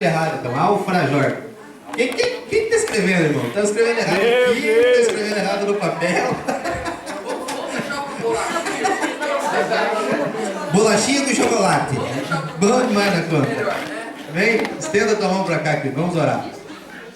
errado, então. Alfrajor. Quem está escrevendo, irmão? Está escrevendo errado aqui, está escrevendo errado no papel. Bolachinha com chocolate. Bom demais na conta. Amém? Estenda tua mão para cá, aqui. Vamos orar.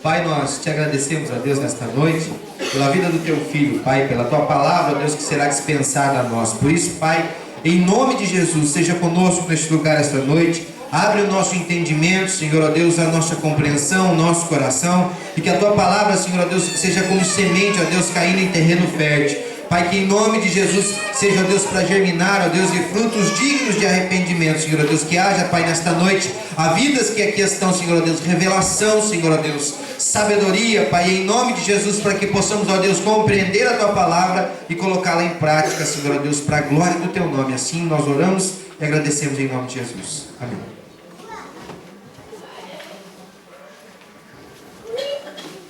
Pai, nós te agradecemos, a Deus, nesta noite, pela vida do teu filho, Pai, pela tua palavra, Deus, que será dispensada a nós. Por isso, Pai, em nome de Jesus, seja conosco neste lugar esta noite. Abre o nosso entendimento, Senhor, ó Deus, a nossa compreensão, o nosso coração, e que a tua palavra, Senhor, ó Deus, seja como semente, ó Deus, caindo em terreno fértil. Pai, que em nome de Jesus seja, ó Deus, para germinar, ó Deus, de frutos dignos de arrependimento, Senhor, ó Deus, que haja, Pai, nesta noite, a vidas que aqui estão, Senhor, ó Deus, revelação, Senhor, ó Deus, sabedoria, Pai, em nome de Jesus, para que possamos, ó Deus, compreender a tua palavra e colocá-la em prática, Senhor, ó Deus, para a glória do teu nome. Assim nós oramos e agradecemos em nome de Jesus. Amém.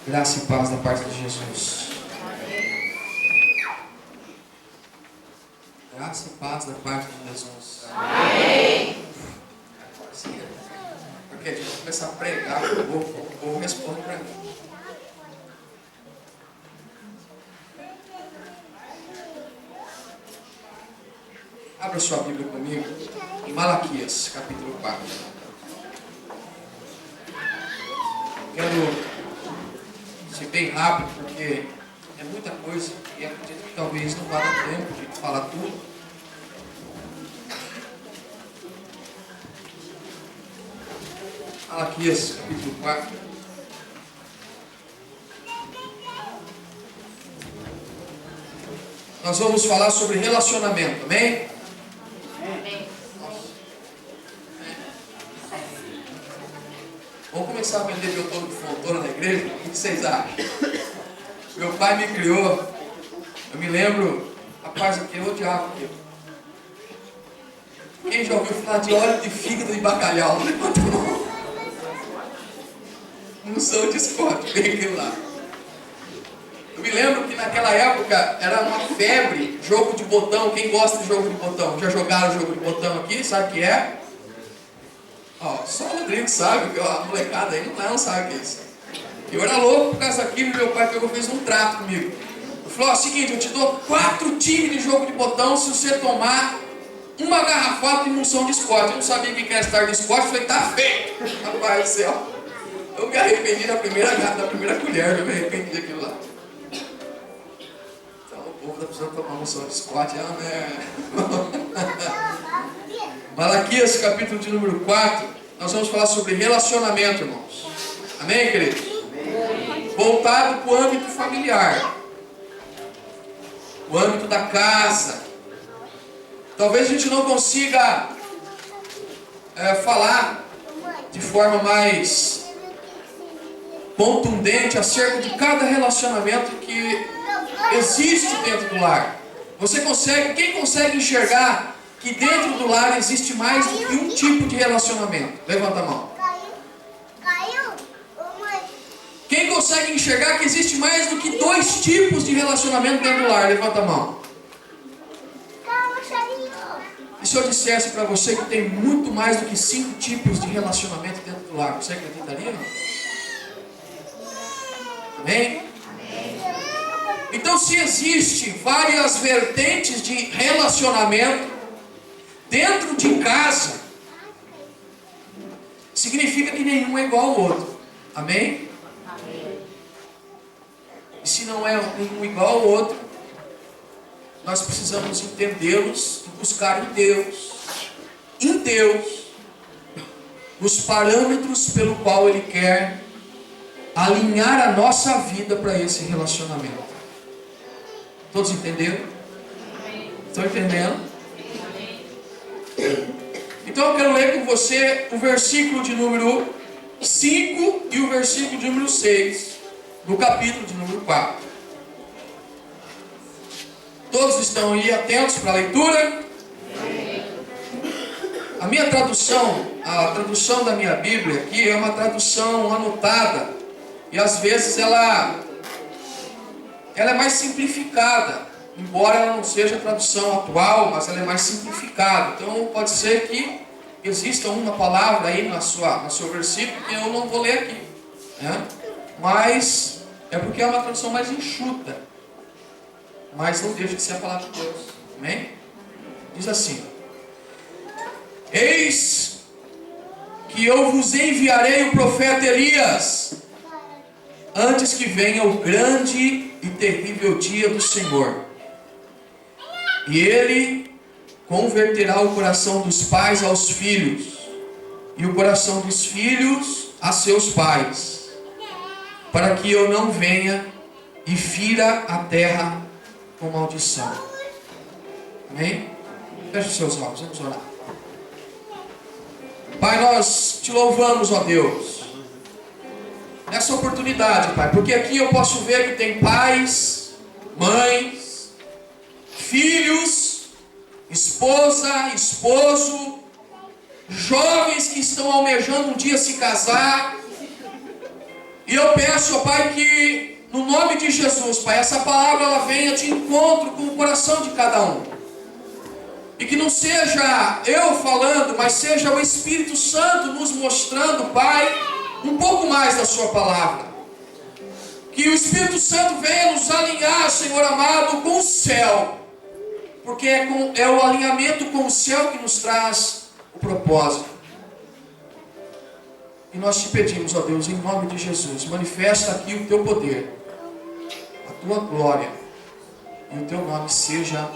Graça e paz da parte de Jesus. Graça e paz da parte de Jesus. Amém. Porque a gente vai começar a pregar, o povo responde para mim. Abra sua Bíblia comigo em Malaquias, capítulo 4. Quero ser bem rápido, porque é muita coisa e acredito que talvez não vá dar tempo de falar tudo. Malaquias, capítulo 4. Nós vamos falar sobre relacionamento, amém? Amém. Vamos começar a vender biotônico de Fontoura na igreja? O que vocês acham? Meu pai me criou. Eu me lembro, rapaz, aqui eu odiava aquilo. Quem já ouviu falar de óleo de fígado e bacalhau? Levanta a mão. Não sou de Scott, bem aquilo lá. Eu me lembro que naquela época era uma febre, jogo de botão. Quem gosta de jogo de botão? Já jogaram jogo de botão aqui? Sabe o que é? Ó, só o Rodrigo sabe, a molecada aí não sabe o que é isso. Eu era louco por causa daquilo e meu pai pegou e fez um trato comigo. Ele falou, ó, seguinte, eu te dou 4 times de jogo de botão se você tomar uma garrafada de emulsão de Scott. Eu não sabia o que era estar de Scott, eu falei, tá feito. Rapaz do céu. Eu me arrependi da primeira colher, eu me arrependi daquilo lá. Então o povo tá precisando tomar emulsão de Scott, é uma merda. Malaquias, capítulo de número 4, nós vamos falar sobre relacionamento, irmãos. Amém, queridos? Amém. Voltado para o âmbito familiar, o âmbito da casa. Talvez a gente não consiga falar de forma mais contundente acerca de cada relacionamento que existe dentro do lar. Quem consegue enxergar que dentro do lar existe mais do que um tipo de relacionamento? Levanta a mão. Quem consegue enxergar que existe mais do que 2 tipos de relacionamento dentro do lar? Levanta a mão. E se eu dissesse para você que tem muito mais do que 5 tipos de relacionamento dentro do lar, você acreditaria? Amém? Então, se existe várias vertentes de relacionamento dentro de casa, significa que nenhum é igual ao outro. Amém? Amém. E se não é nenhum igual ao outro, nós precisamos entendê-los e buscar em Deus, os parâmetros pelo qual Ele quer alinhar a nossa vida para esse relacionamento. Todos entenderam? Estão entendendo? Então eu quero ler com você o versículo de número 5 e o versículo de número 6 do capítulo de número 4. Todos estão aí atentos para a leitura? A minha tradução, a tradução da minha Bíblia aqui é uma tradução anotada e às vezes ela é mais simplificada. embora ela não seja a tradução atual, mas ela é mais simplificada. Então pode ser que exista uma palavra aí no seu versículo que eu não vou ler aqui, né? Mas é porque é uma tradução mais enxuta, mas não deixa de ser a palavra de Deus. Amém? Diz assim: eis que eu vos enviarei o profeta Elias, antes que venha o grande e terrível dia do Senhor. E ele converterá o coração dos pais aos filhos, e o coração dos filhos a seus pais, para que eu não venha e fira a terra com maldição. Amém? Feche os seus olhos, vamos orar. Pai, nós te louvamos, ó Deus, nessa oportunidade, Pai, porque aqui eu posso ver que tem pais, mães, filhos, esposa, esposo, jovens que estão almejando um dia se casar. E eu peço, ó Pai, que no nome de Jesus, Pai, essa palavra ela venha de encontro com o coração de cada um. E que não seja eu falando, mas seja o Espírito Santo nos mostrando, Pai, um pouco mais da sua palavra. Que o Espírito Santo venha nos alinhar, Senhor amado, com o céu. Porque é o alinhamento com o céu que nos traz o propósito. E nós te pedimos, ó Deus, em nome de Jesus, manifesta aqui o teu poder, a tua glória, e o teu nome seja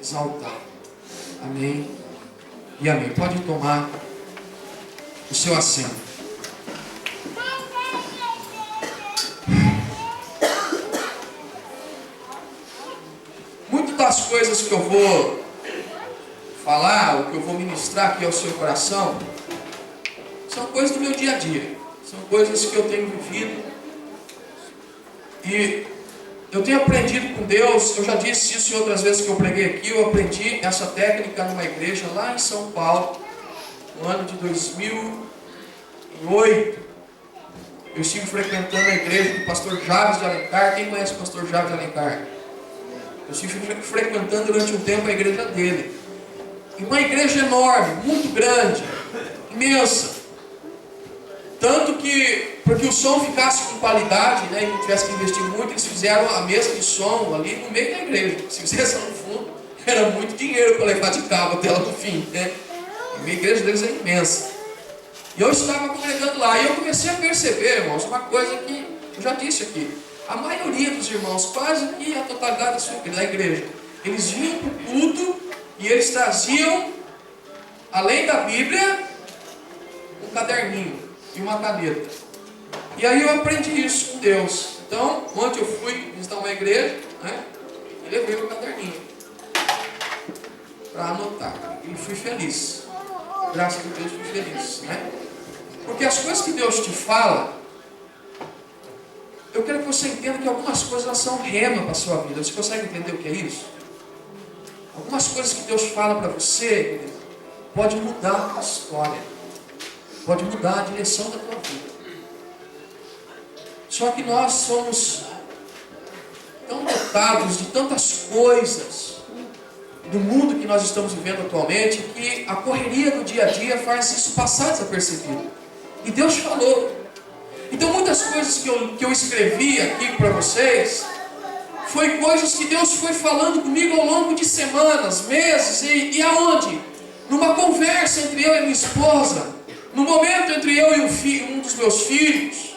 exaltado. Amém e amém. Pode tomar o seu assento. Muitas das coisas que eu vou falar, o que eu vou ministrar aqui ao seu coração, são coisas do meu dia a dia. São coisas que eu tenho vivido. E eu tenho aprendido com Deus. Eu já disse isso em outras vezes que eu preguei aqui. Eu aprendi essa técnica numa igreja lá em São Paulo, no ano de 2008. Eu estive frequentando a igreja do pastor Javes de Alencar. Quem conhece o pastor Javes de Alencar? Eu estive frequentando durante um tempo a igreja dele. E uma igreja enorme, muito grande, imensa. Tanto que, porque o som ficasse com qualidade, né, e não tivesse que investir muito, eles fizeram a mesa de som ali no meio da igreja. Se fizesse no fundo, era muito dinheiro para levar de cabo até lá no fim, né? E a igreja deles é imensa. E eu estava congregando lá, e eu comecei a perceber, irmãos, uma coisa que eu já disse aqui. A maioria dos irmãos, quase que a totalidade da igreja, eles vinham para o culto e eles traziam, além da Bíblia, um caderninho e uma caneta. E aí eu aprendi isso com Deus. Então, ontem eu fui visitar uma igreja, né, e levei o caderninho para anotar. E fui feliz. Graças a Deus fui feliz, né? Porque as coisas que Deus te fala, eu quero que você entenda que algumas coisas elas são rema para a sua vida. Você consegue entender o que é isso? Algumas coisas que Deus fala para você pode mudar a história, pode mudar a direção da tua vida. Só que nós somos tão dotados de tantas coisas do mundo que nós estamos vivendo atualmente, que a correria do dia a dia faz isso passar desapercebido. E Deus falou. Então muitas coisas que eu escrevi aqui para vocês, foi coisas que Deus foi falando comigo ao longo de semanas, meses, e aonde? Numa conversa entre eu e minha esposa, no momento entre eu e um dos meus filhos.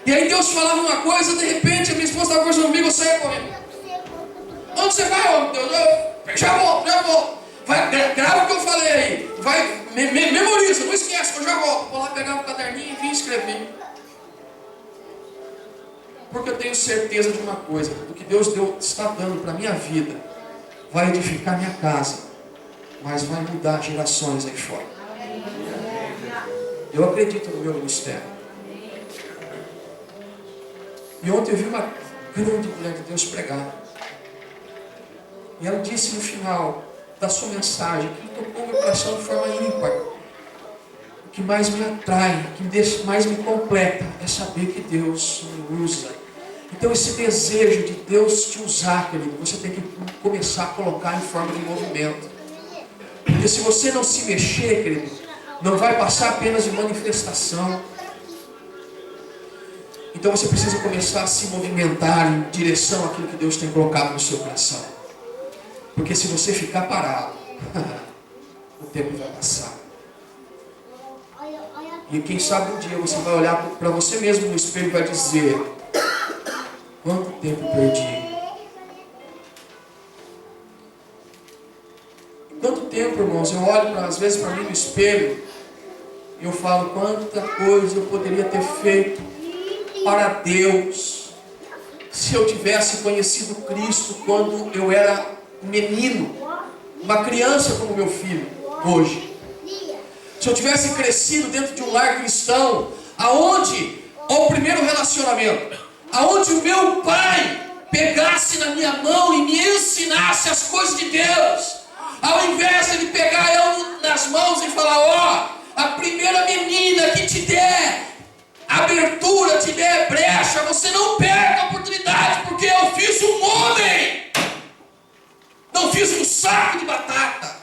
E aí Deus falava uma coisa, de repente a minha esposa estava conversando comigo, eu saía correndo. Onde você vai, homem Deus? Já volto. Vai, grava o que eu falei aí. Vai, memoriza, não esquece que eu já volto. Vou lá pegar o caderninho e vim escrever. Porque eu tenho certeza de uma coisa, do que Deus está dando para a minha vida, vai edificar minha casa, mas vai mudar gerações aí fora. Eu acredito no meu ministério. E ontem eu vi uma grande mulher de Deus pregar. E ela disse no final da sua mensagem, que tocou meu coração de forma ímpar. O que mais me atrai, o que mais me completa, é saber que Deus me usa. Então esse desejo de Deus te usar, querido, você tem que começar a colocar em forma de movimento. Porque se você não se mexer, querido, Não vai passar apenas de manifestação. Então você precisa começar a se movimentar em direção àquilo que Deus tem colocado no seu coração. Porque se você ficar parado, o tempo vai passar. E quem sabe um dia você vai olhar para você mesmo no espelho e vai dizer: quanto tempo perdi? Quanto tempo, irmãos, eu olho às vezes para mim no espelho e eu falo: quanta coisa eu poderia ter feito para Deus se eu tivesse conhecido Cristo quando eu era menino, uma criança como meu filho hoje. Se eu tivesse crescido dentro de um lar cristão, aonde o primeiro relacionamento, aonde o meu pai pegasse na minha mão e me ensinasse as coisas de Deus, ao invés de ele pegar eu nas mãos e falar: ó, a primeira menina que te der abertura, te der brecha, você não perca a oportunidade, porque eu fiz um homem, não fiz um saco de batata.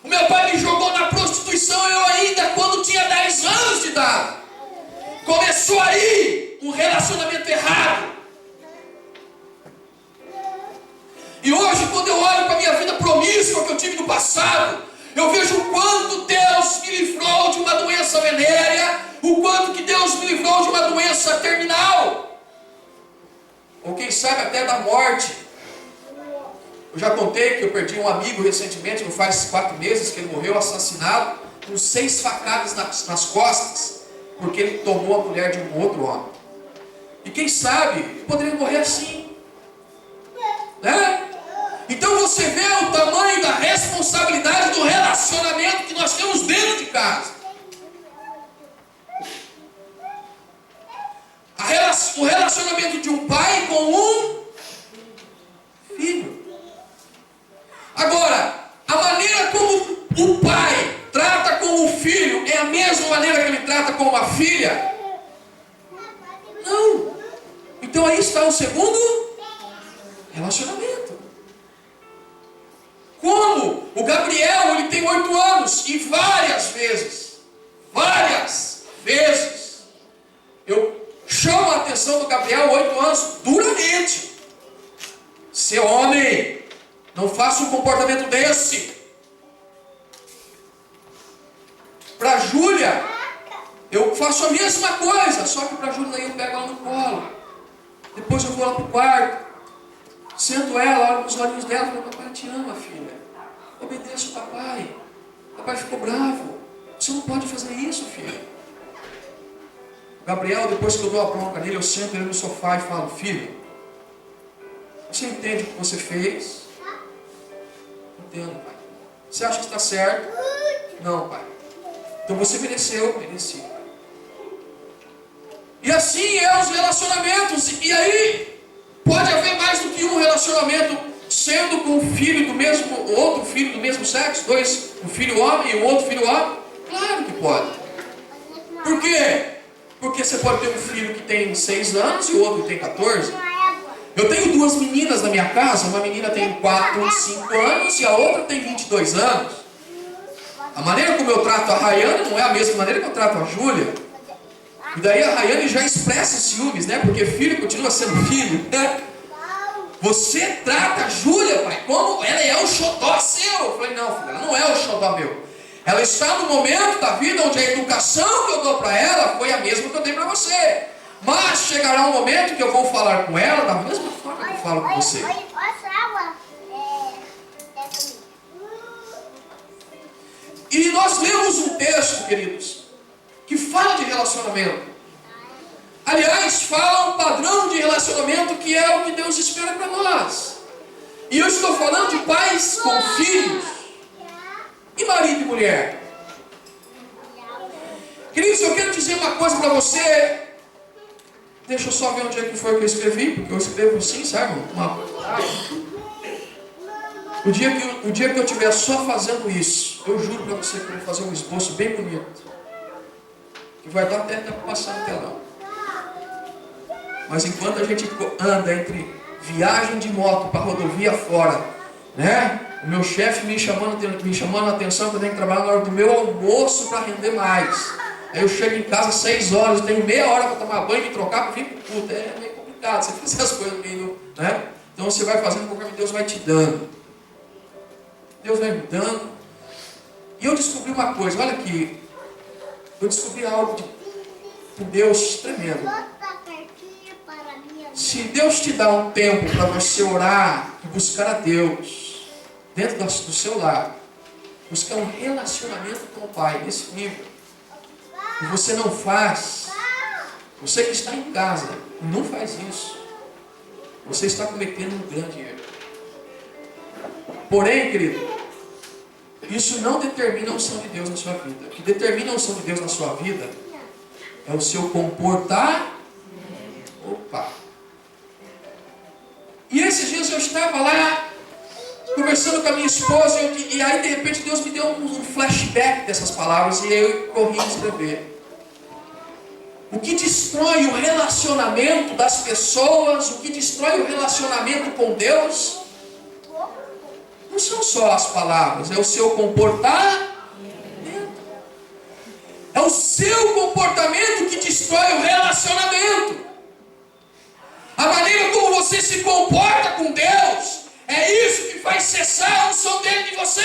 O meu pai me jogou na prostituição, eu ainda quando tinha 10 anos de idade. Começou aí um relacionamento errado. E hoje, quando eu olho para a minha vida promíscua que eu tive no passado, eu vejo o quanto Deus me livrou de uma doença venérea, o quanto que Deus me livrou de uma doença terminal, ou quem sabe até da morte. Eu já contei que eu perdi um amigo recentemente, não faz 4 meses que ele morreu assassinado, com 6 facadas nas costas, porque ele tomou a mulher de um outro homem. E quem sabe, ele poderia morrer assim, né? Então você vê o tamanho da responsabilidade do relacionamento que nós temos dentro de casa. O relacionamento de um pai com um filho. Agora, a maneira como o pai trata com o filho é a mesma maneira que ele trata com uma filha? Não. Então aí está o segundo relacionamento. Como o Gabriel, ele tem 8 anos e várias vezes, eu chamo a atenção do Gabriel, 8 anos, duramente. Seu homem, não faça um comportamento desse. Para Júlia, eu faço a mesma coisa, só que para Júlia eu pego ela no colo. Depois eu vou lá para o quarto, sento ela, olho nos olhinhos dela e falo: papai te ama, filha. Obedeça o papai. Papai ficou bravo. Você não pode fazer isso, filha. Gabriel, depois que eu dou a bronca nele, eu sento ele no sofá e falo: filho, você entende o que você fez? Entendo, pai. Você acha que está certo? Não, pai. Então você mereceu. Mereci. E assim é os relacionamentos. E aí pode haver mais do que um relacionamento, sendo com um filho do mesmo, outro filho do mesmo sexo, um filho homem e um outro filho homem? Claro que pode. Por quê? Porque você pode ter um filho que tem 6 anos e o outro que tem 14. Eu tenho 2 meninas na minha casa, uma menina tem 5 anos e a outra tem 22 anos. A maneira como eu trato a Rayane não é a mesma maneira que eu trato a Júlia. E daí a Rayane já expressa ciúmes, né? Porque filho continua sendo filho, né? Você trata a Júlia, pai, como ela é o xodó seu. Eu falei: não, filha, ela não é o xodó meu. Ela está no momento da vida onde a educação que eu dou para ela foi a mesma que eu dei para você. Mas chegará um momento que eu vou falar com ela da mesma forma que eu falo com você. E nós lemos um texto, queridos, que fala de relacionamento. Aliás, fala um padrão de relacionamento que é o que Deus espera para nós. E eu estou falando de pais com filhos e marido e mulher. Queridos, eu quero dizer uma coisa para você. Deixa eu só ver onde é que foi que eu escrevi, porque eu escrevo assim, sabe? O dia que eu estiver só fazendo isso, eu juro para você que eu vou fazer um esboço bem bonito, que vai dar até para passar no telão. Mas enquanto a gente anda entre viagem de moto para rodovia fora, né? O meu chefe me chamando a atenção que eu tenho que trabalhar na hora do meu almoço para render mais. Aí eu chego em casa às 6 horas, eu tenho meia hora para tomar banho e me trocar para vir para o culto. É meio complicado você fazer as coisas meio, né? Então você vai fazendo conforme Deus vai te dando. Deus vai me dando. E eu descobri uma coisa, olha aqui. Eu descobri algo de Deus tremendo. Se Deus te dá um tempo para você orar e buscar a Deus dentro do seu lar, buscar um relacionamento com o Pai nesse nível, e você não faz, você que está em casa e não faz isso, você está cometendo um grande erro. Porém, querido, isso não determina a unção de Deus na sua vida. O que determina a unção de Deus na sua vida é o seu comportar. Opa! E esses dias eu estava lá conversando com a minha esposa e aí de repente Deus me deu um flashback dessas palavras e eu corri a escrever. O que destrói o relacionamento das pessoas, o que destrói o relacionamento com Deus, não são só as palavras, é o seu comportamento. É o seu comportamento que destrói o relacionamento. A maneira como você se comporta com Deus, é isso que faz cessar a unção dele de você.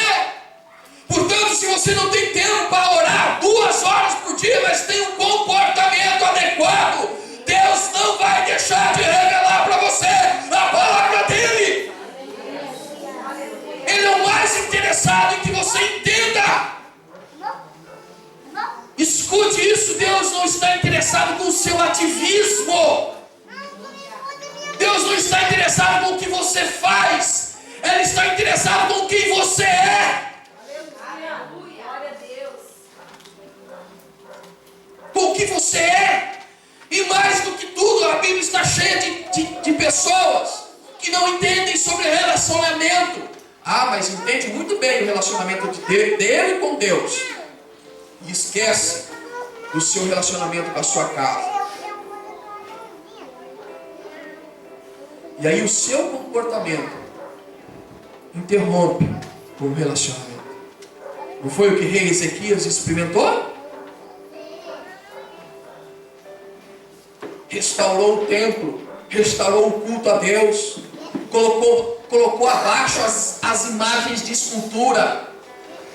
Portanto, se você não tem tempo para orar 2 horas por dia, mas tem um comportamento adequado, Deus não vai deixar de revelar para você a palavra dele. Ele é o mais interessado em que você entenda. Escute isso, Deus não está interessado com o seu ativismo. Deus não está interessado com o que você faz. Ele está interessado com quem você é. Com o que você é. E mais do que tudo, a Bíblia está cheia de pessoas que não entendem sobre relacionamento. Ah, mas entende muito bem o relacionamento dele com Deus. E esquece do seu relacionamento com a sua casa. E aí o seu comportamento interrompe o relacionamento. Não foi o que o rei Ezequias experimentou? Restaurou o templo, restaurou o culto a Deus, colocou abaixo as imagens de escultura,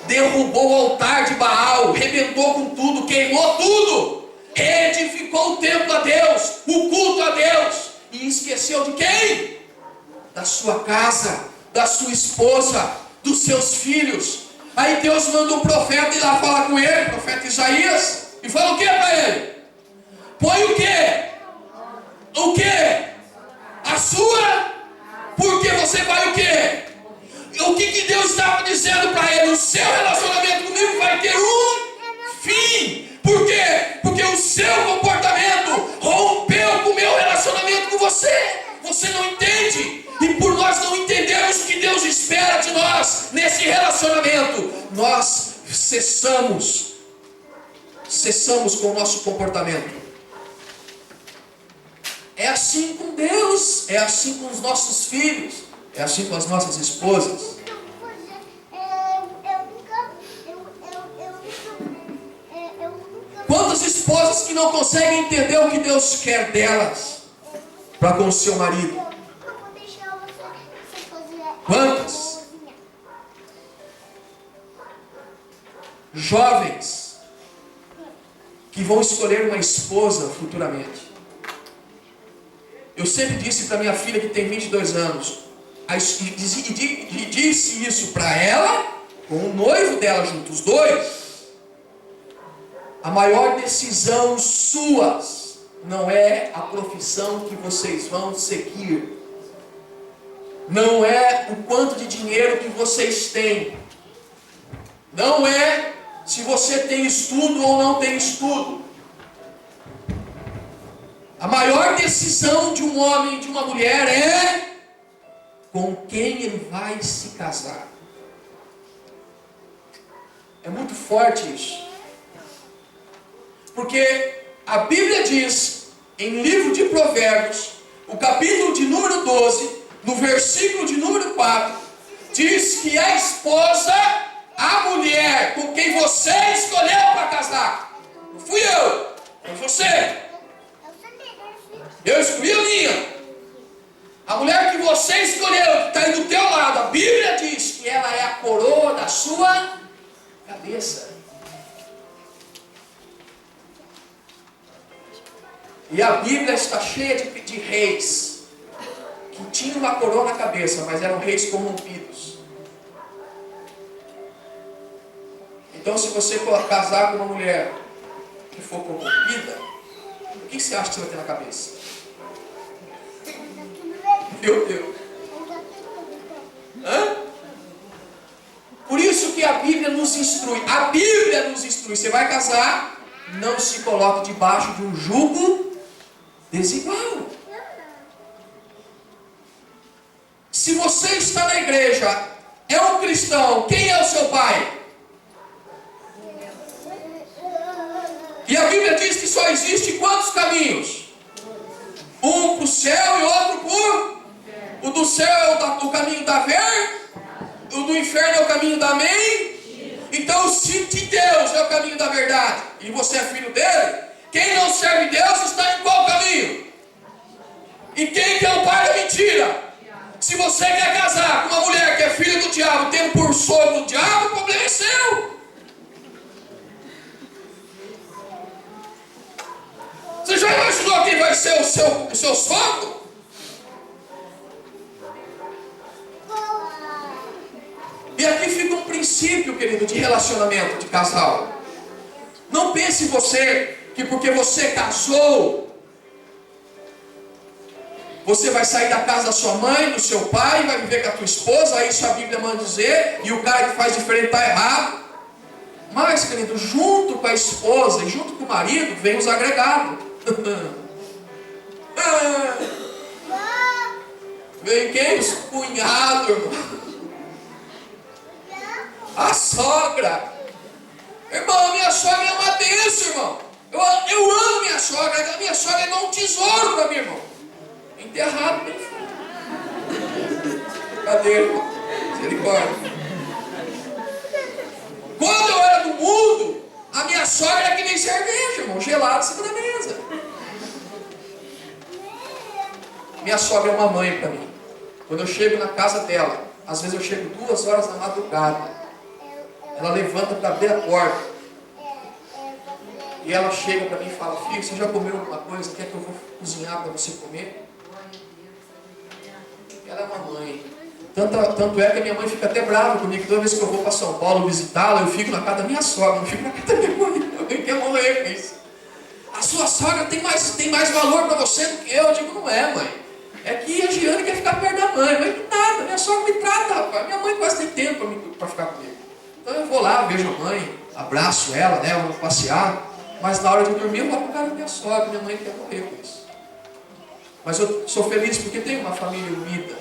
derrubou o altar de Baal, rebentou com tudo, queimou tudo, reedificou o templo a Deus, o culto a Deus, e esqueceu de quem? Da sua casa, da sua esposa, dos seus filhos. Aí Deus manda um profeta ir lá falar com ele, o profeta Isaías, e fala o que para ele? Põe o que? O que? A sua? Porque você vai o que? O que Deus estava dizendo para ele? O seu relacionamento comigo vai ter um fim. Por quê? Porque o seu comportamento rompeu com o meu relacionamento com você. Você não entende. E por nós não entendermos o que Deus espera de nós nesse relacionamento, nós cessamos com o nosso comportamento. É assim com Deus, é assim com os nossos filhos, é assim com as nossas esposas. Quantas esposas que não conseguem entender o que Deus quer delas para com o seu marido? Quantas? Jovens que vão escolher uma esposa futuramente. Eu sempre disse para minha filha que tem 22 anos, e disse isso para ela, com o noivo dela junto, os dois. A maior decisão suas não é a profissão que vocês vão seguir. Não é o quanto de dinheiro que vocês têm. Não é se você tem estudo ou não tem estudo. A maior decisão de um homem e de uma mulher é com quem ele vai se casar. É muito forte isso. Porque a Bíblia diz, em livro de Provérbios, o capítulo de número 12, no versículo de número 4, diz que a esposa, a mulher com quem você escolheu para casar, não fui eu, foi você. Eu escolhi a minha. A mulher que você escolheu, que está aí do teu lado, a Bíblia diz que ela é a coroa da sua cabeça. E a Bíblia está cheia de reis que tinham uma coroa na cabeça, mas eram reis corrompidos. Então, se você for casar com uma mulher que for corrompida, o que você acha que você vai ter na cabeça? Meu Deus. Hã? Por isso que a Bíblia nos instrui. A Bíblia nos instrui. Você vai casar, não se coloque debaixo de um jugo desigual. Se você está na igreja, é um cristão, quem é o seu pai? E a Bíblia diz que só existe quantos caminhos? Um para o céu e outro para o do céu é o caminho da ver, o do inferno é o caminho da amém. Então, se de Deus é o caminho da verdade e você é filho dele, quem não serve Deus está em qual caminho? E quem que é o pai da mentira? Se você quer casar com uma mulher que é filha do diabo, tendo por sogro o diabo, o problema é seu. Você já imaginou quem vai ser o seu sogro? E aqui fica um princípio, querido, de relacionamento, de casal. Não pense você que porque você casou, você vai sair da casa da sua mãe, do seu pai, vai viver com a tua esposa, aí isso a Bíblia manda dizer, e o cara que faz diferente está errado. Mas, querido, junto com a esposa e junto com o marido, vem os agregados. Vem quem? Os cunhados, irmão. A sogra. Irmão, minha sogra é uma bênção, irmão. Eu amo minha sogra. A minha sogra é igual um tesouro para mim, irmão. Enterrado bem feito. Cadê, irmão? Misericórdia. Quando eu era do mundo, a minha sogra era que nem cerveja, irmão. Gelado em cima da mesa. Minha sogra é uma mãe para mim. Quando eu chego na casa dela, às vezes eu chego 2 horas da madrugada. Ela levanta para abrir a porta. E ela chega para mim e fala: filho, você já comeu alguma coisa? Quer que eu vou cozinhar para você comer? Ela é uma mãe. Tanto é que a minha mãe fica até brava comigo. Toda vez que eu vou para São Paulo visitá-la, eu fico na casa da minha sogra, não fico na casa da minha mãe. Alguém quer morrer com isso. A sua sogra tem mais valor para você do que eu. Eu digo: não é, mãe. É que a Giane quer ficar perto da mãe. Mas que nada, minha sogra me trata, rapaz. Minha mãe quase tem tempo para ficar comigo. Então eu vou lá, vejo a mãe, abraço ela, né, vamos passear. Mas na hora de dormir eu vou para casa da minha sogra. Minha mãe quer morrer com isso. Mas eu sou feliz porque tenho uma família unida.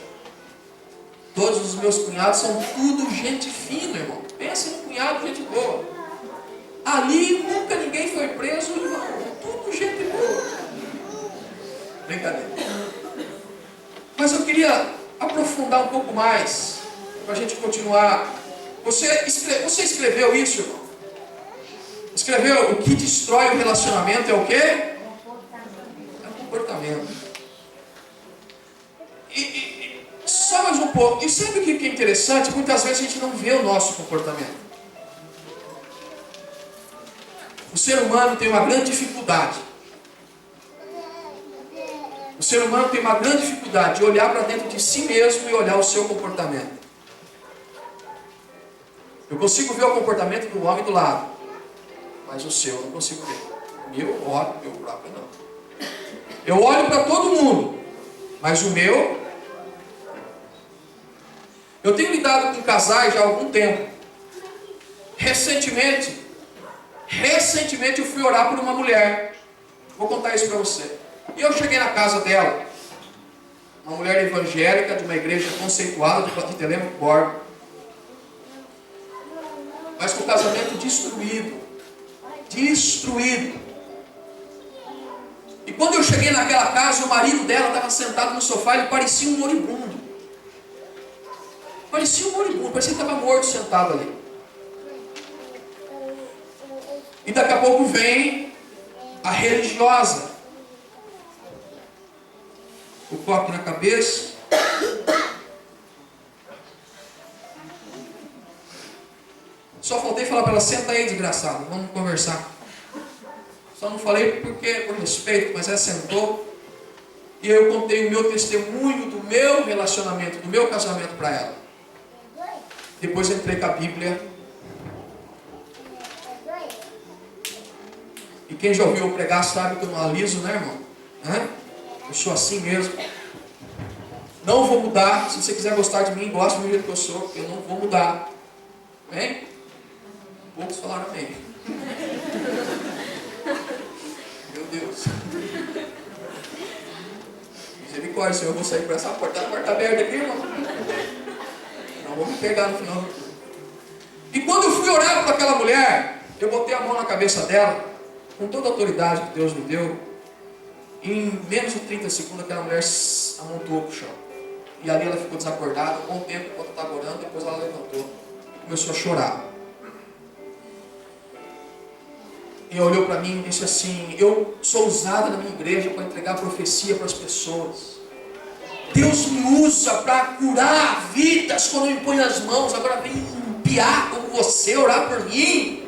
Todos os meus cunhados são tudo gente fina, irmão. Pensa em cunhado, gente boa. Ali nunca ninguém foi preso, irmão. Tudo gente boa. Brincadeira. Mas eu queria aprofundar um pouco mais, para a gente continuar. Você escreveu isso, irmão? Escreveu: o que destrói o relacionamento é o quê? É o comportamento. Só mais um pouco. E sabe o que é interessante? Muitas vezes a gente não vê o nosso comportamento. O ser humano tem uma grande dificuldade. O ser humano tem uma grande dificuldade de olhar para dentro de si mesmo e olhar o seu comportamento. Eu consigo ver o comportamento do homem do lado, mas o seu eu não consigo ver. O meu eu olho, o meu próprio não. Eu olho para todo mundo, mas o meu... Eu tenho lidado com casais já há algum tempo. Recentemente eu fui orar por uma mulher. Vou contar isso para você. E eu cheguei na casa dela, uma mulher evangélica de uma igreja conceituada de Telêmaco Borba, mas com o casamento destruído. E quando eu cheguei naquela casa, o marido dela estava sentado no sofá, ele parecia um moribundo. Parecia um moribundo, parecia que estava morto sentado ali. E daqui a pouco vem a religiosa. O coque na cabeça. Só faltei falar para ela, senta aí, desgraçado, vamos conversar. Só não falei porque por respeito, mas ela sentou. E eu contei o meu testemunho do meu relacionamento, do meu casamento para ela. Depois entrei com a Bíblia. E quem já ouviu eu pregar sabe que eu não aliso, né, irmão? Eu sou assim mesmo. Não vou mudar. Se você quiser gostar de mim, gosta do jeito que eu sou, porque eu não vou mudar. Amém? Poucos falaram amém. Meu Deus. Misericórdia, Senhor, eu vou sair por essa porta. Tá a porta aberta aqui, irmão? Não vou me pegar no final do culto. E quando eu fui orar para aquela mulher, eu botei a mão na cabeça dela, com toda a autoridade que Deus me deu. E em menos de 30 segundos aquela mulher amontoou para o chão. E ali ela ficou desacordada, um bom tempo enquanto eu estava orando, depois ela levantou e começou a chorar. E olhou para mim e disse assim: eu sou usada na minha igreja para entregar profecia para as pessoas. Deus me usa para curar vidas quando eu me ponho as mãos. Agora vem um piá como você orar por mim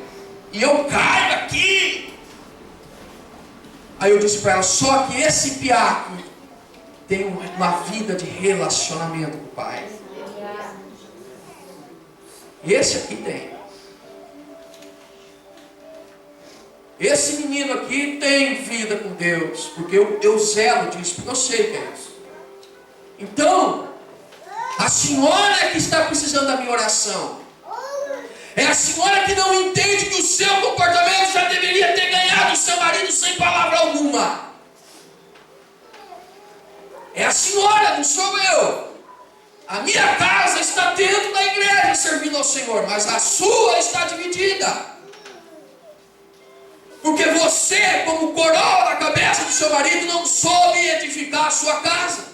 e eu caio aqui. Aí eu disse para ela: só que esse piá tem uma vida de relacionamento com o Pai. Esse aqui tem. Esse menino aqui tem vida com Deus, porque eu zelo disso, porque eu sei que é isso. Então, a senhora é que está precisando da minha oração. É a senhora que não entende que o seu comportamento já deveria ter ganhado o seu marido sem palavra alguma. É a senhora, não sou eu. A minha casa está dentro da igreja servindo ao Senhor, mas a sua está dividida. Porque você, como coroa na cabeça do seu marido, não soube edificar a sua casa.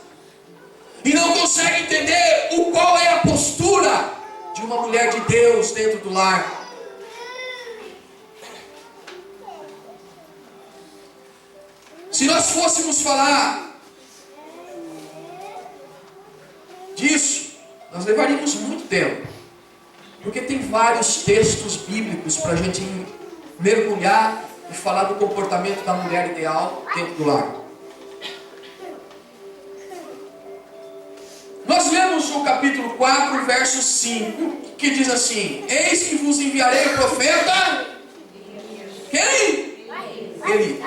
E não consegue entender qual é a postura de uma mulher de Deus dentro do lar. Se nós fôssemos falar disso, nós levaríamos muito tempo. Porque tem vários textos bíblicos para a gente mergulhar e falar do comportamento da mulher ideal dentro do lar. Nós lemos o capítulo 4, verso 5, que diz assim: eis que vos enviarei o profeta. Quem? Eli.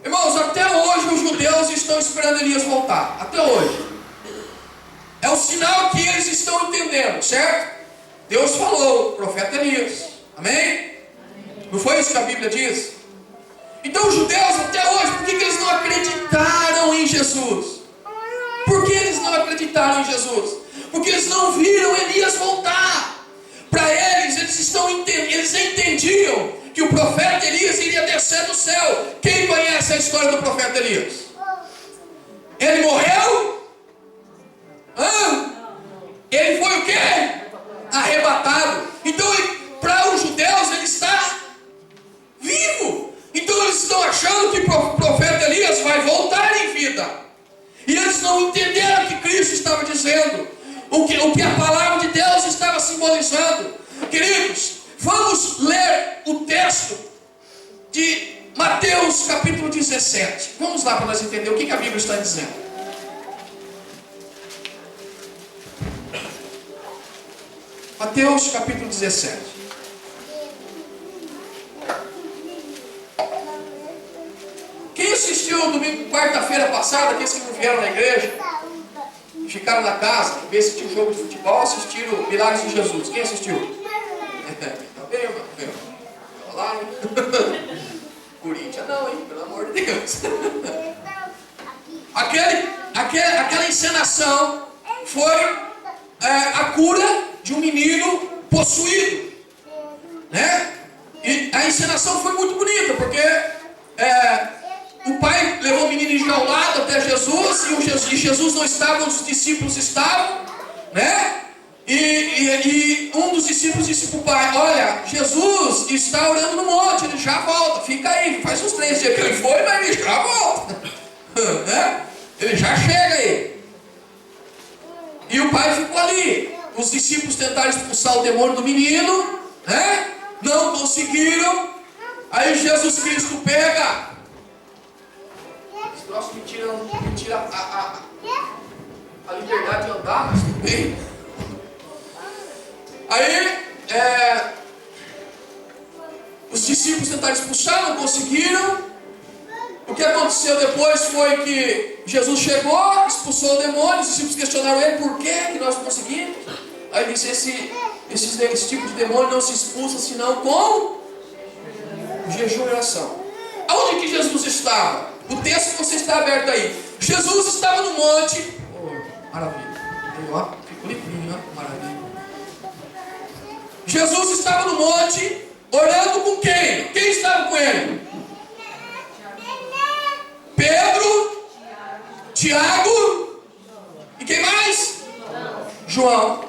Irmãos, até hoje os judeus estão esperando Elias voltar. Até hoje. É o sinal que eles estão entendendo, certo? Deus falou, profeta Elias. Amém? Não foi isso que a Bíblia diz? Então os judeus até hoje, por que eles não acreditaram em Jesus? Por que eles não acreditaram em Jesus? Porque eles não viram Elias voltar. Para eles, eles entendiam que o profeta Elias iria descer do céu. Quem conhece a história do profeta Elias? Ele morreu? Ele foi o quê? Arrebatado. Então, para os judeus, ele está vivo. Então eles estão achando que o profeta Elias vai voltar em vida. E eles não entenderam o que Cristo estava dizendo, o que a palavra de Deus estava simbolizando. Queridos, vamos ler o texto de Mateus capítulo 17. Vamos lá para nós entender o que a Bíblia está dizendo. Mateus capítulo 17. Quem assistiu domingo, quarta-feira passada, aqueles que não vieram na igreja, ficaram na casa, em vez de assistir o jogo de futebol, assistiram Milagres de Jesus. Quem assistiu? Tá bem, irmão? Olha lá, hein? Corinthians não, hein? Pelo amor de Deus. Aquela encenação foi a cura de um menino possuído, né? E a encenação foi muito bonita, porque o pai levou o menino enjaulado até Jesus, e Jesus não estava, os discípulos estavam, né? E um dos discípulos disse para o pai: olha, Jesus está orando no monte, ele já volta, fica aí. Faz uns 3 dias que ele foi, mas ele já volta. Né? Ele já chega aí. E o pai ficou ali. Os discípulos tentaram expulsar o demônio do menino, né? Não conseguiram. Aí Jesus Cristo pega. Esse troço me tira a liberdade de andar, mas tudo bem. Aí, os discípulos tentaram expulsar, não conseguiram. O que aconteceu depois foi que Jesus chegou, expulsou o demônio. Os discípulos questionaram ele: por que nós não conseguimos? Aí ele disse: esse tipo de demônio não se expulsa senão com jejum e oração. Aonde que Jesus estava? O texto que você está aberto aí. Jesus estava no monte. Oh, maravilha. Aí, ó, ficou limpinho, ó, maravilha. Jesus estava no monte, orando com quem? Quem estava com ele? Pedro, Tiago e quem mais? João.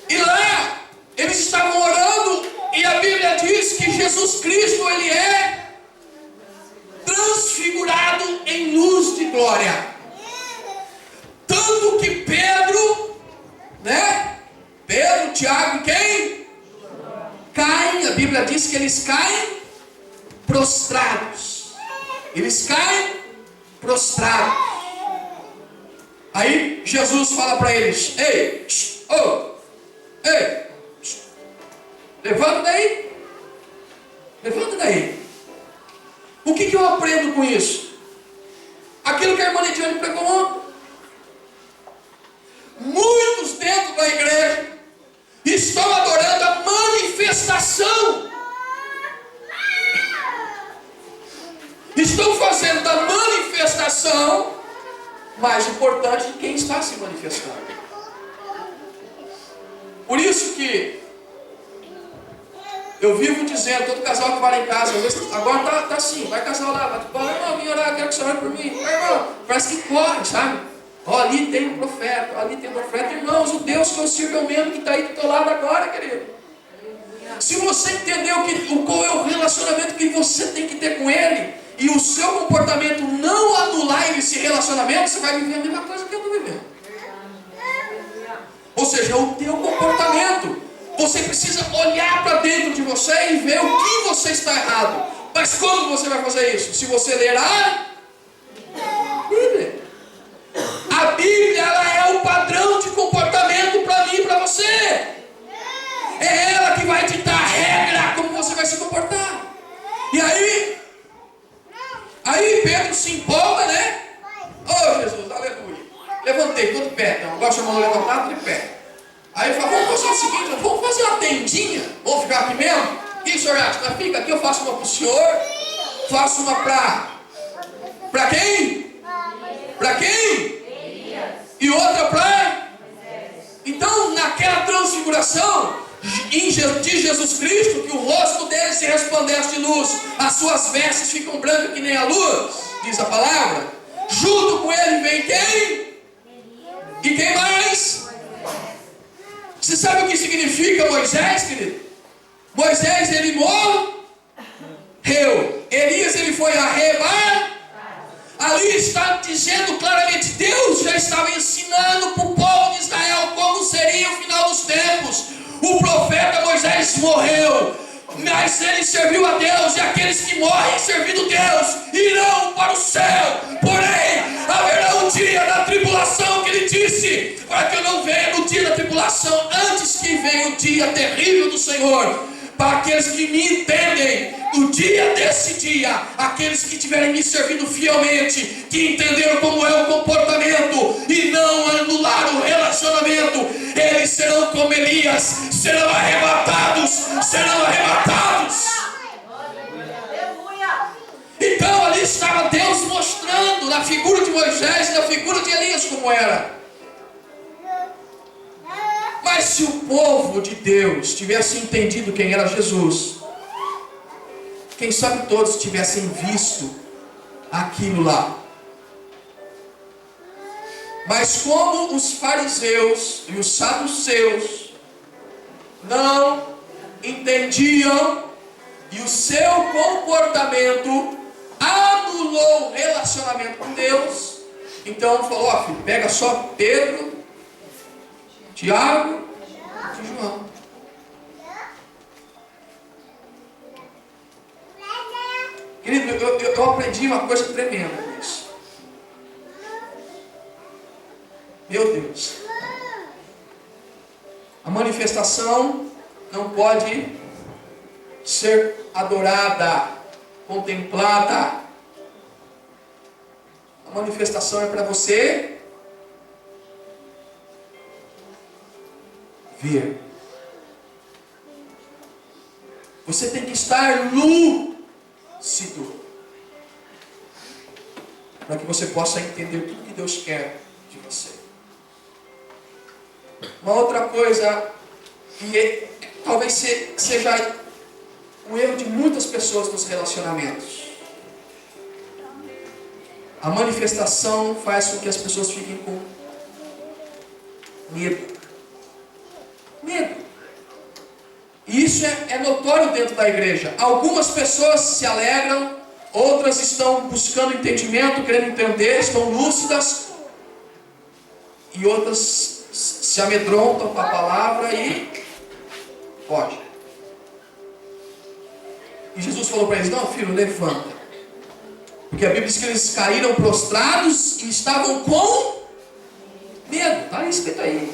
E lá eles estavam orando, e a Bíblia diz que Jesus Cristo, ele é transfigurado em luz de glória. Tanto que Pedro, né? Pedro, Tiago e quem? Caem, a Bíblia diz que eles caem prostrados. Eles caem prostrados. Aí Jesus fala para eles: ei, ei, levanta daí. Levanta daí. O que eu aprendo com isso? Aquilo que a irmã Lidiane pregou ontem. Muitos dentro da igreja estão adorando a manifestação. Estão fazendo da manifestação mais importante de quem está se manifestando. Por isso que eu vivo dizendo, todo casal que vai lá em casa, agora tá assim, vai casal lá, vai, irmão, vem orar, quero que você ore por mim. Vai, irmão, parece que corre, sabe? Ó, ali tem um profeta, ali tem um profeta. Irmãos, o Deus que eu sirvo é o mesmo que está aí do teu lado agora, querido. Se você entendeu qual é o relacionamento que você tem que ter com Ele, e o seu comportamento não anular esse relacionamento, você vai viver a mesma coisa que eu estou vivendo. Ou seja, o teu comportamento. Você precisa olhar para dentro de você e ver o que você está errado. Mas como você vai fazer isso? Se você ler a Bíblia. A Bíblia, ela é o padrão de comportamento para mim e para você. É ela que vai ditar a regra como você vai se comportar. E aí Pedro se empolga, né? Oh Jesus, aleluia. Levantei, estou de pé. Então, agora chamou levantado, de pé. Aí ele falou: vamos fazer o seguinte, vamos fazer uma tendinha. Vamos ficar aqui mesmo? O que o senhor acha? Fica aqui, eu faço uma para o senhor. Faço uma para quem? Para quem? E outra para? Então, naquela transfiguração de Jesus Cristo, que o rosto dele se resplandece de luz, as suas vestes ficam brancas que nem a luz, diz a palavra. Junto com ele vem quem? E quem mais? Você sabe o que significa Moisés, querido? Moisés, ele morreu. Elias, ele foi arrebatado. Ali está dizendo claramente, Deus já estava ensinando para o povo de Israel como seria o final dos tempos. O profeta Moisés morreu, mas ele serviu a Deus, e aqueles que morrem servindo Deus irão para o céu. Porém, haverá um dia da tribulação, que ele disse, para que eu não venha no dia da tribulação, antes que venha o dia terrível do Senhor. Para aqueles que me entendem, no dia desse dia, aqueles que estiverem me servindo fielmente, que entenderam como é o comportamento e não anularam o relacionamento, eles serão como Elias, serão arrebatados. Então ali estava Deus mostrando na figura de Moisés e na figura de Elias como era. Mas se o povo de Deus tivesse entendido quem era Jesus, quem sabe todos tivessem visto aquilo lá. Mas como os fariseus e os saduceus não entendiam e o seu comportamento anulou o relacionamento com Deus, então falou: ó filho, pega só Pedro, Tiago e João. Querido, eu aprendi uma coisa tremenda com isso. Meu Deus. A manifestação não pode ser adorada, contemplada. A manifestação é para você ver. Você tem que estar lúcido para que você possa entender tudo que Deus quer de você. Uma outra coisa que talvez seja o erro de muitas pessoas nos relacionamentos. A manifestação faz com que as pessoas fiquem com medo. Medo. E isso é notório dentro da igreja. Algumas pessoas se alegram, outras estão buscando entendimento, querendo entender, estão lúcidas, e outras se amedrontam com a palavra e fogem. E Jesus falou para eles: não, filho, levanta. Porque a Bíblia diz que eles caíram prostrados e estavam com medo. Está escrito aí.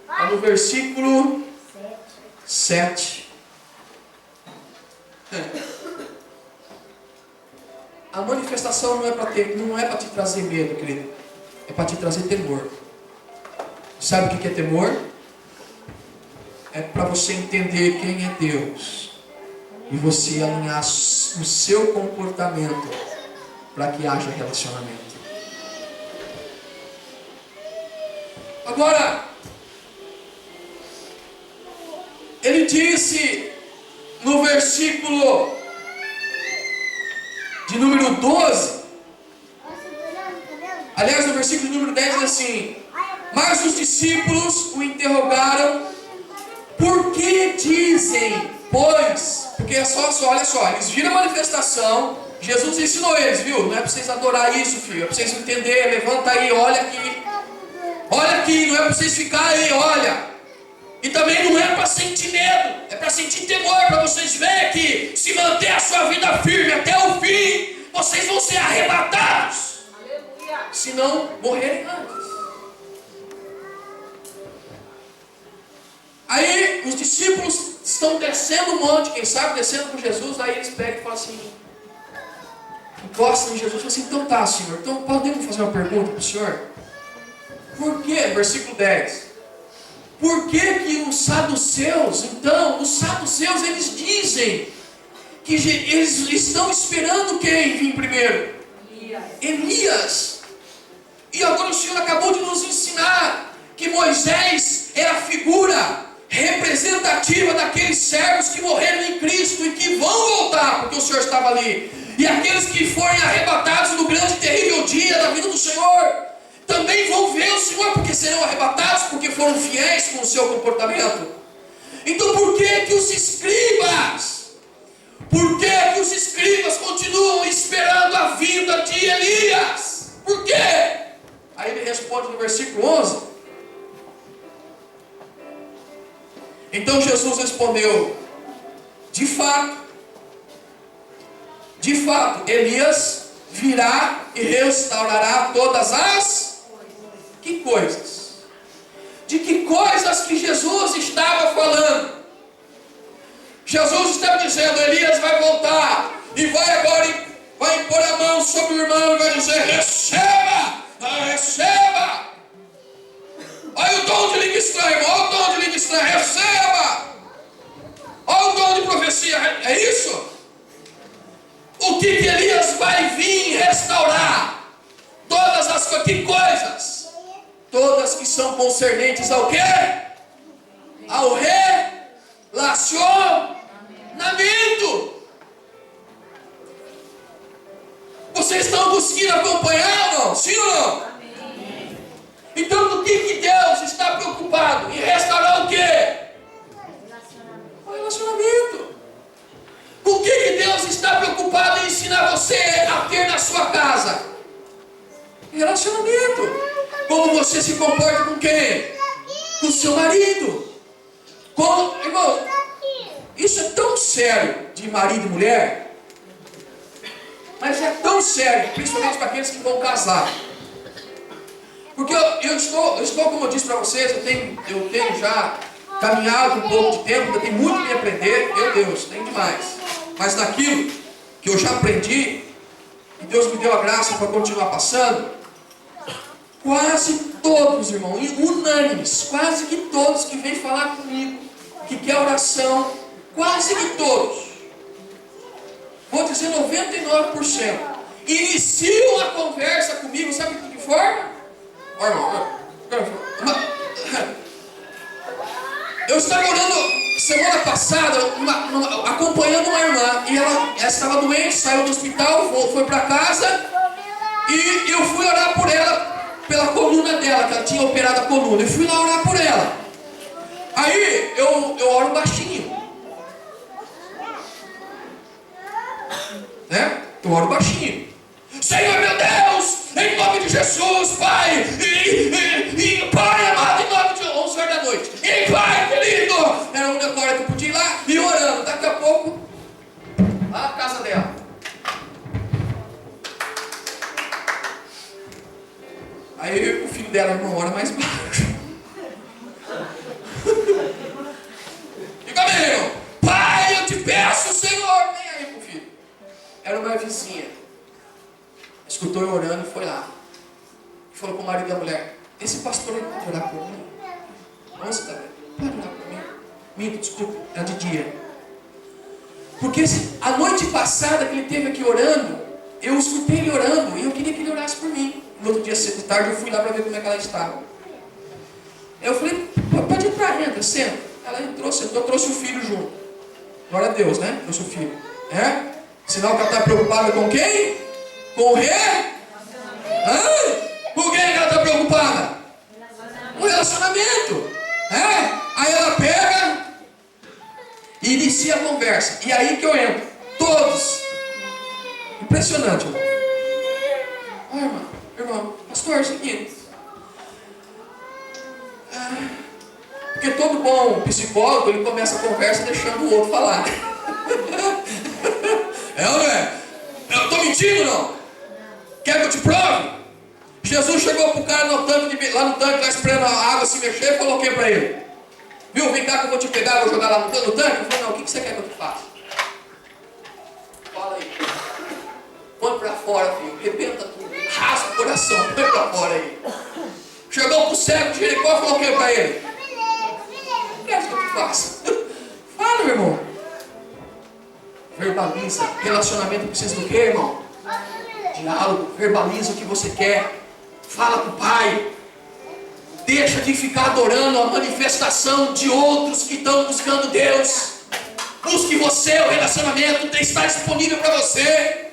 Está no versículo 7. A manifestação não é para te trazer medo, querido. É para te trazer temor. Sabe o que é temor? É para você entender quem é Deus e você alinhar o seu comportamento para que haja relacionamento. Agora, ele disse no versículo de número 12, aliás, no versículo de número 10 diz assim: mas os discípulos o interrogaram: por que dizem, pois? Porque olha só, eles viram a manifestação, Jesus ensinou eles, viu? Não é para vocês adorar isso, filho, é para vocês entenderem, levanta aí, olha aqui, não é para vocês ficarem aí, olha. E também não é para sentir medo, é para sentir temor, para vocês verem que se manter a sua vida firme até o fim, vocês vão ser arrebatados. Aleluia. Se não morrerem antes. Aí os discípulos estão descendo o monte, quem sabe descendo com Jesus, aí eles pegam e falam assim, encostam em Jesus e falam assim: então tá, Senhor, então podemos fazer uma pergunta para o Senhor? Por que, versículo 10, por que os saduceus, então, os saduceus, eles dizem que eles estão esperando quem vir primeiro? Elias. E agora o Senhor acabou de nos ensinar que Moisés era a figura representativa daqueles servos que morreram em Cristo e que vão voltar, porque o Senhor estava ali. E aqueles que forem arrebatados no grande e terrível dia da vida do Senhor também vão ver o Senhor, porque serão arrebatados, porque foram fiéis com o seu comportamento. Então por que os escribas continuam esperando a vinda de Elias? Por quê? Aí ele responde no versículo 11: então Jesus respondeu: de fato, Elias virá e restaurará todas as... Que coisas? De que coisas que Jesus estava falando? Jesus estava dizendo: Elias vai voltar e vai impor a mão sobre o irmão e vai dizer: receba, receba. Olha o dom de língua estranha, olha o dom de língua estranha, receba. Olha o dom de profecia, é isso? O que Elias vai vir restaurar? Todas as coisas? Todas que são concernentes ao quê? Ao relacionamento. Vocês estão conseguindo acompanhar irmão? Sim ou não? Então, do que Deus está preocupado? Em restaurar o quê? O relacionamento. O que Deus está preocupado em ensinar você a ter na sua casa? Relacionamento. Como você se comporta com quem? Com o seu marido. Como, irmão, isso é tão sério de marido e mulher, mas é tão sério, principalmente para aqueles que vão casar. Porque eu estou, como eu disse para vocês, eu tenho já caminhado um pouco de tempo, ainda tem muito que aprender, meu Deus, tem demais. Mas naquilo que eu já aprendi, e Deus me deu a graça para continuar passando, quase todos, irmão, unânimes, quase que todos que vêm falar comigo, que quer oração, quase que todos, vou dizer 99%, iniciam a conversa comigo, sabe de que forma? Eu estava orando semana passada, acompanhando uma irmã, e ela estava doente, saiu do hospital, foi para casa, e eu fui orar por ela, pela coluna dela, que ela tinha operado a coluna. Eu fui lá orar por ela. Aí eu oro baixinho, né? Eu oro baixinho. Senhor meu Deus, em nome de Jesus, Pai, Pai amado, em nome de 11 horas da noite, e Pai querido, era a única hora que eu podia ir lá e orando. Daqui a pouco, lá na casa dela, aí o filho dela, irmão, ora mais baixo. Fica bem, Pai, eu te peço, Senhor, nem aí pro filho. Era uma vizinha. Escutou eu orando e foi lá. E falou com o marido da mulher: esse pastor aí pode orar por mim? Nossa, tá vendo? Pode orar por mim? Minto, desculpa, era de dia. Porque a noite passada que ele esteve aqui orando, eu escutei ele orando e eu queria que ele orasse por mim. No outro dia, cedo de tarde, eu fui lá para ver como é que ela estava. Eu falei: pode entrar, entra, senta. Ela entrou, sentou, trouxe o filho junto. Glória a Deus, né? Trouxe o filho. Sinal que ela está preocupada com quem? Com o quê? Com quem ela está preocupada? Com o relacionamento. Aí ela pega e inicia a conversa. E aí que eu entro. Todos. Impressionante, irmão. Irmão, pastor, é o seguinte. Porque todo bom psicólogo, ele começa a conversa deixando o outro falar. Ou não é? Eu estou mentindo, não? Quer que eu te prove? Jesus chegou para o cara no tanque, lá no tanque, lá esperando a água se mexer, e falou o que para ele? Viu, vem cá que eu vou te pegar, vou jogar lá no tanque. Ele falou: não, o que você quer que eu te faça? Fala aí. Põe para fora, filho, rebenta tudo, rasga o coração, põe para fora aí. Chegou para o cego de Jericó e falou o que para ele? O que é que eu te faço? Fala, meu irmão. Verbaliza. Relacionamento precisa do quê, irmão? Diálogo. Verbaliza o que você quer. Fala com o Pai. Deixa de ficar adorando a manifestação de outros que estão buscando Deus. Busque você, o relacionamento está disponível para você.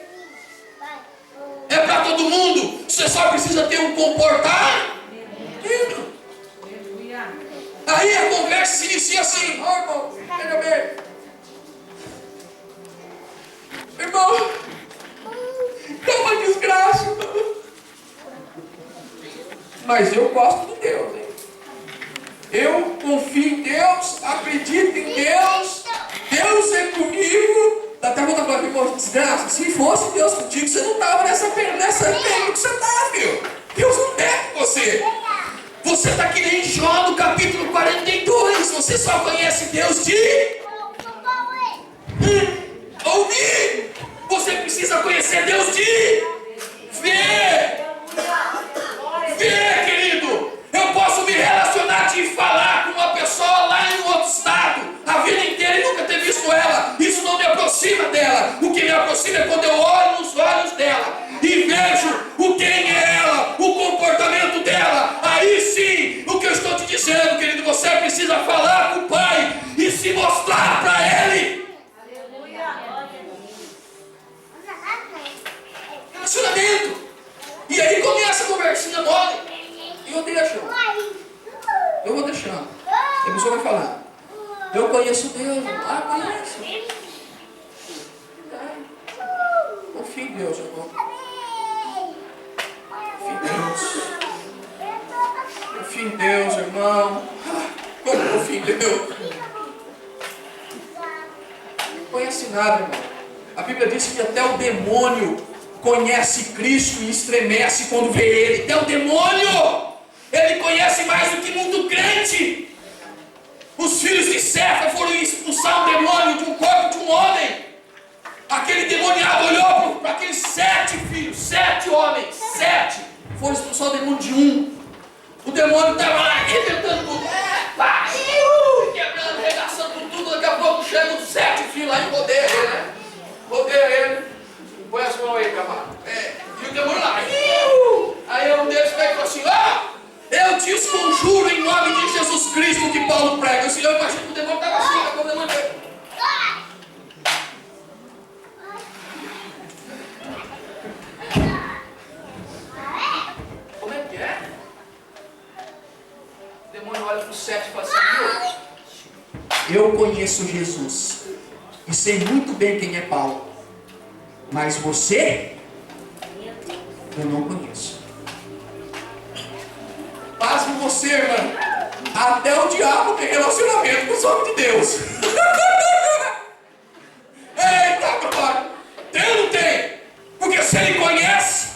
É para todo mundo. Você só precisa ter um comportamento. Aí a conversa se inicia assim: irmão, veja bem. Irmão, é uma desgraça. Mas eu gosto de Deus, hein? Eu confio em Deus, acredito em Deus. Deus é comigo. Dá até vontade de falar: irmão, desgraça. Se fosse Deus contigo, você não estava nessa pena que você está, filho. Deus não é com você. Você está que nem Jó no capítulo 42. Você só conhece Deus de ouvir. Você precisa conhecer Deus de ver. Ver, querido. Eu posso me relacionar e falar com uma pessoa lá em outro estado a vida inteira e nunca ter visto ela. Isso não me aproxima dela. O que me aproxima é quando eu olho nos olhos dela e vejo quem é ela, o comportamento dela. Aí sim, o que eu estou te dizendo, querido, você precisa falar com o Pai e se mostrar para Ele. Relacionamento. E aí começa deixo. Eu vou deixando. A pessoa vai falando. Eu conheço Deus. Ah, conheço. Confia em Deus, irmão. Confia em Deus. Confia em Deus, irmão. Como confia em Deus? Não conhece nada, irmão. A Bíblia diz que até o demônio conhece Cristo e estremece quando vê Ele. Até o demônio, ele conhece mais do que muito crente. Os filhos de Cefa foram expulsar um demônio de um corpo de um homem. Aquele demoniado olhou para aqueles 7 filhos, 7 homens, 7. Foram expulsar o demônio de um. O demônio estava lá arrebentando tudo. Quebrando, arregaçando tudo. Daqui a pouco chega os 7 filhos lá e rodeia ele, né? Rodeia ele. Põe as mãos aí, camarada. E o demônio lá. Aí um deles pega e fala assim: eu te conjuro em nome de Jesus Cristo que Paulo prega. O Senhor imagina que o demônio estava assim, quando o demônio veio. Como é que é? O demônio olha para o 7 e fala assim: eu conheço Jesus e sei muito bem quem é Paulo, mas você eu não conheço. Pasme você, irmão. Até o diabo tem relacionamento com os homens de Deus. Eita, glória. Tem ou não tem? Porque se ele conhece,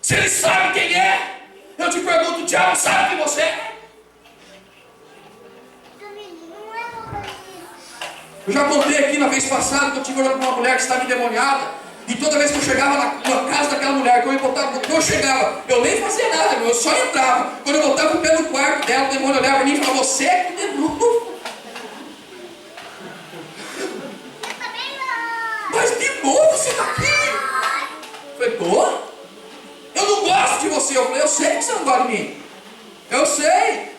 se ele sabe quem é, eu te pergunto: o diabo sabe quem você é? Eu já contei aqui na vez passada que eu estive orando com uma mulher que estava endemoniada. E toda vez que eu chegava na casa daquela mulher, que eu chegava, eu nem fazia nada, eu só entrava. Quando eu voltava o pé no quarto dela, o demônio olhava para mim e falava: você é que de novo? Mas de novo você está aqui? Eu falei: tô? Eu não gosto de você. Eu falei: eu sei que você não gosta de mim. Eu sei.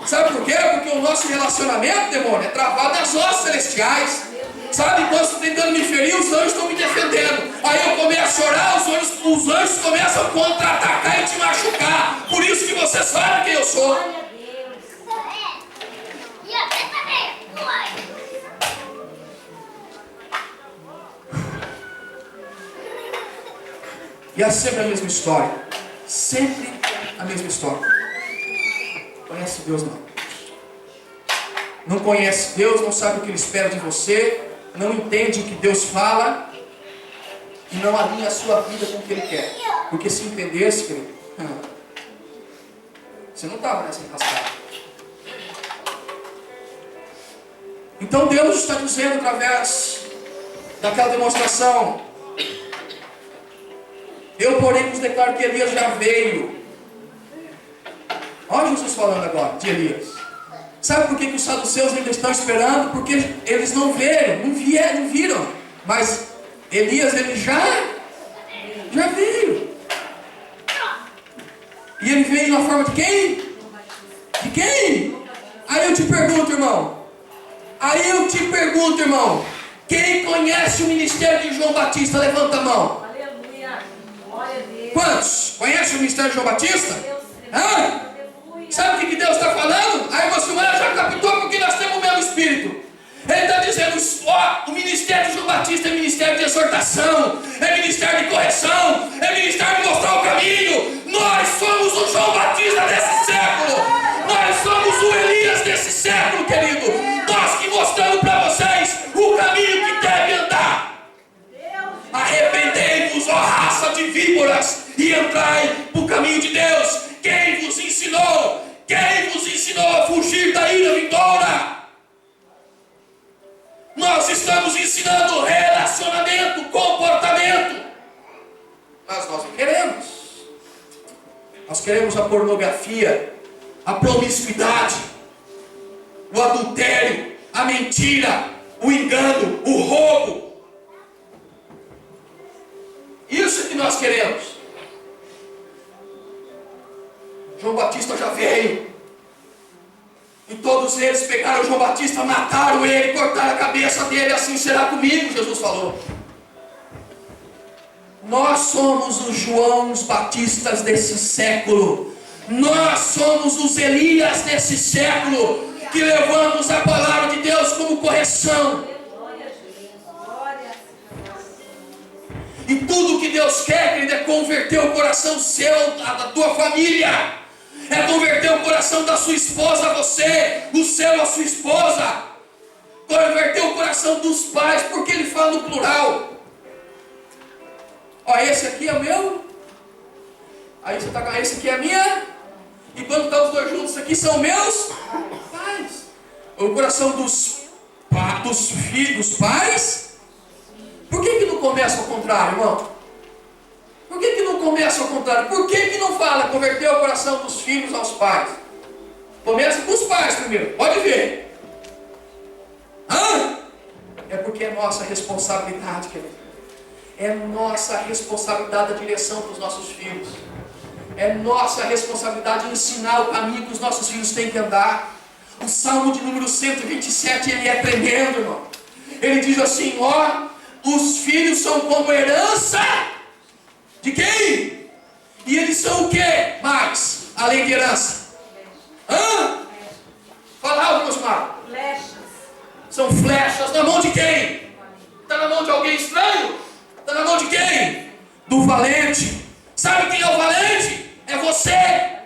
Sabe por quê? Porque o nosso relacionamento, demônio, é travado nas hostes celestiais. Sabe, quando você está tentando me ferir, os anjos estão me defendendo. Aí eu começo a orar, os anjos começam a contra-atacar e te machucar. Por isso que você sabe quem eu sou. E é sempre a mesma história. Sempre a mesma história. Conhece Deus não. Não conhece Deus, não sabe o que Ele espera de você. Não entende o que Deus fala e não alinha a sua vida com o que Ele quer. Porque se entendesse, querido, você não estava nessa enrascada. Então Deus está dizendo através daquela demonstração: eu porém vos declaro que Elias já veio. Olha Jesus falando agora de Elias. Sabe por que os saduceus ainda estão esperando? Porque eles não viram. Mas Elias, ele já veio. E ele veio na forma de quem? De quem? Aí eu te pergunto, irmão. Quem conhece o ministério de João Batista? Levanta a mão. Aleluia. Glória a Deus. Quantos? Conhece o ministério de João Batista? Hã? Sabe o que Deus está falando? A irmã Silmara já captou, porque nós temos o mesmo espírito. Ele está dizendo: o ministério de João Batista é ministério de exortação, é ministério de correção, é ministério de mostrar o caminho. Nós somos o João Batista desse século. Nós somos o Elias desse século, querido. Nós que mostramos para vocês o caminho que deve andar. Arrependei-vos, ó raça de víboras, e entrai para o caminho de Deus. Quem vos ensinou? Quem vos ensinou a fugir da ira vindoura? Nós estamos ensinando relacionamento, comportamento. Mas nós não queremos. Nós queremos a pornografia, a promiscuidade, o adultério, a mentira, o engano, o roubo. Isso que nós queremos. João Batista já veio. E todos eles pegaram João Batista, mataram ele, cortaram a cabeça dele. Assim será comigo, Jesus falou. Nós somos os Joãos Batistas desse século. Nós somos os Elias desse século, que levamos a palavra de Deus como correção. E tudo que Deus quer, querido, é converter o coração seu, da tua família. É converter o coração da sua esposa a você, o seu a sua esposa. Converter o coração dos pais, porque ele fala no plural. Ó, esse aqui é o meu. Aí você está com esse aqui é a minha. E quando estão os dois juntos, isso aqui são meus pais. O coração dos filhos, dos pais. Por que não começa ao contrário, irmão? Por que não começa ao contrário? Por que não fala converter o coração dos filhos aos pais? Começa com os pais primeiro, pode ver. Hã? É porque é nossa responsabilidade, querido. É nossa responsabilidade a direção para os nossos filhos. É nossa responsabilidade ensinar o caminho que os nossos filhos têm que andar. O Salmo de número 127, ele é tremendo, irmão. Ele diz assim, ó, os filhos são como herança de quem? E eles são o que mais? Além de herança. Hã? Fala algo, meus irmãos. Flechas. São flechas na mão de quem? Está na mão de alguém estranho? Está na mão de quem? Do valente. Sabe quem é o valente? É você.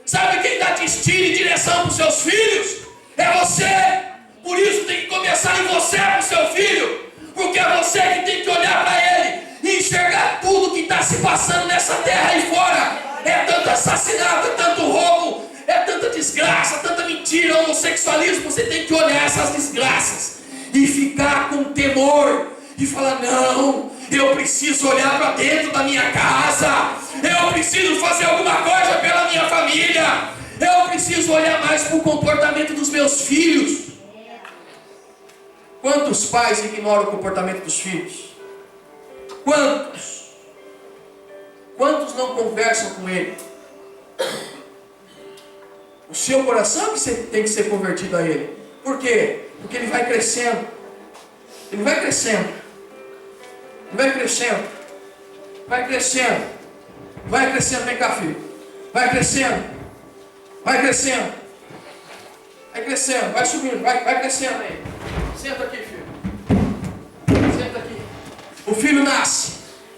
Sabe quem dá destino e direção para os seus filhos? É você. Por isso tem que começar em você para o seu filho. Porque é você que tem que olhar para ele e enxergar tudo que está se passando nessa terra aí fora. É tanto assassinato, é tanto roubo, é tanta desgraça, tanta mentira, homossexualismo. Você tem que olhar essas desgraças e ficar com temor e falar, não, eu preciso olhar para dentro da minha casa, eu preciso fazer alguma coisa pela minha família, eu preciso olhar mais para o comportamento dos meus filhos. Quantos pais ignoram o comportamento dos filhos? Quantos? Quantos não conversam com ele? O seu coração que tem que ser convertido a ele. Por quê? Porque ele vai crescendo. Ele vai crescendo. Ele vai crescendo. Vai crescendo. Vai crescendo. Vem cá, filho. Vai crescendo. Vai crescendo. Vai crescendo. Vai subindo. Vai crescendo aí. Senta aqui, filho. Senta aqui. O filho nasce.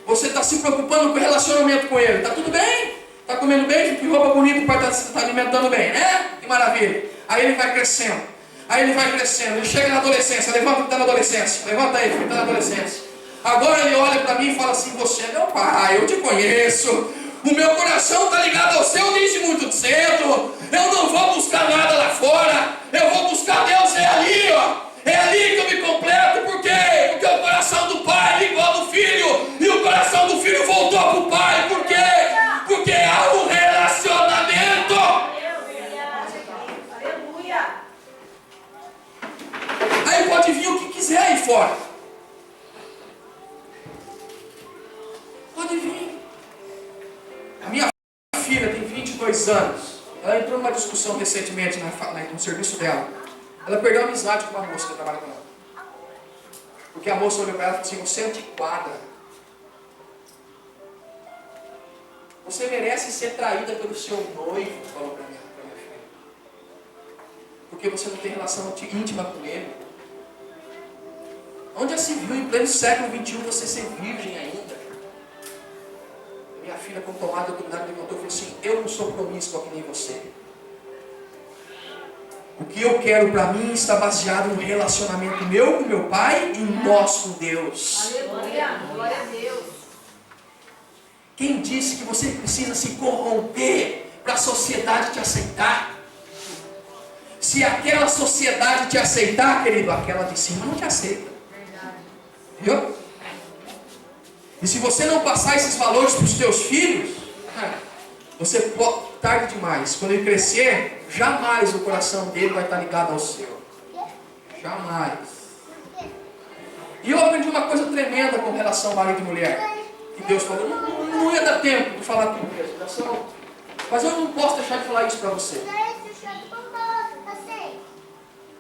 Você está se preocupando com o relacionamento com ele. Está tudo bem? Está comendo bem? Que roupa bonita, o pai está alimentando bem, né? Que maravilha. Aí ele vai crescendo. Aí ele vai crescendo. Ele chega na adolescência. Levanta que está na adolescência. Levanta aí, filho, está na adolescência. Agora ele olha para mim e fala assim, você é meu pai, eu te conheço. O meu coração está ligado ao seu desde muito cedo. Eu não vou buscar nada lá fora. Eu vou buscar Deus, é ali, ó. É ali que eu me completo. Por quê? Porque o coração do pai é igual ao do filho. E o coração do filho voltou para o pai. Por quê? Porque há um relacionamento. Aleluia. Aí pode vir o que quiser aí fora. Pode vir. A minha filha tem 22 anos. Ela entrou numa discussão recentemente no serviço dela. Ela perdeu a amizade com uma moça que trabalha com ela. Porque a moça olhou para ela e falou assim, você é antiquada. Você merece ser traída pelo seu noivo, falou para minha filha. Porque você não tem relação íntima com ele. Onde já se viu em pleno século XXI você ser virgem ainda? Minha filha, com tomada de autoridade, levantou e falou assim, eu não sou promíscua que nem você. O que eu quero para mim está baseado no relacionamento meu com meu pai e nosso com Deus. Aleluia. Glória a Deus. Quem disse que você precisa se corromper para a sociedade te aceitar? Se aquela sociedade te aceitar, querido, aquela de cima não te aceita. Viu? E se você não passar esses valores para os teus filhos, você pode, tarde demais. Quando ele crescer, jamais o coração dele vai estar ligado ao seu. Jamais. E eu aprendi uma coisa tremenda com relação ao marido e mulher. Que Deus falou, não ia dar tempo de falar tudo isso. Mas eu não posso deixar de falar isso para você.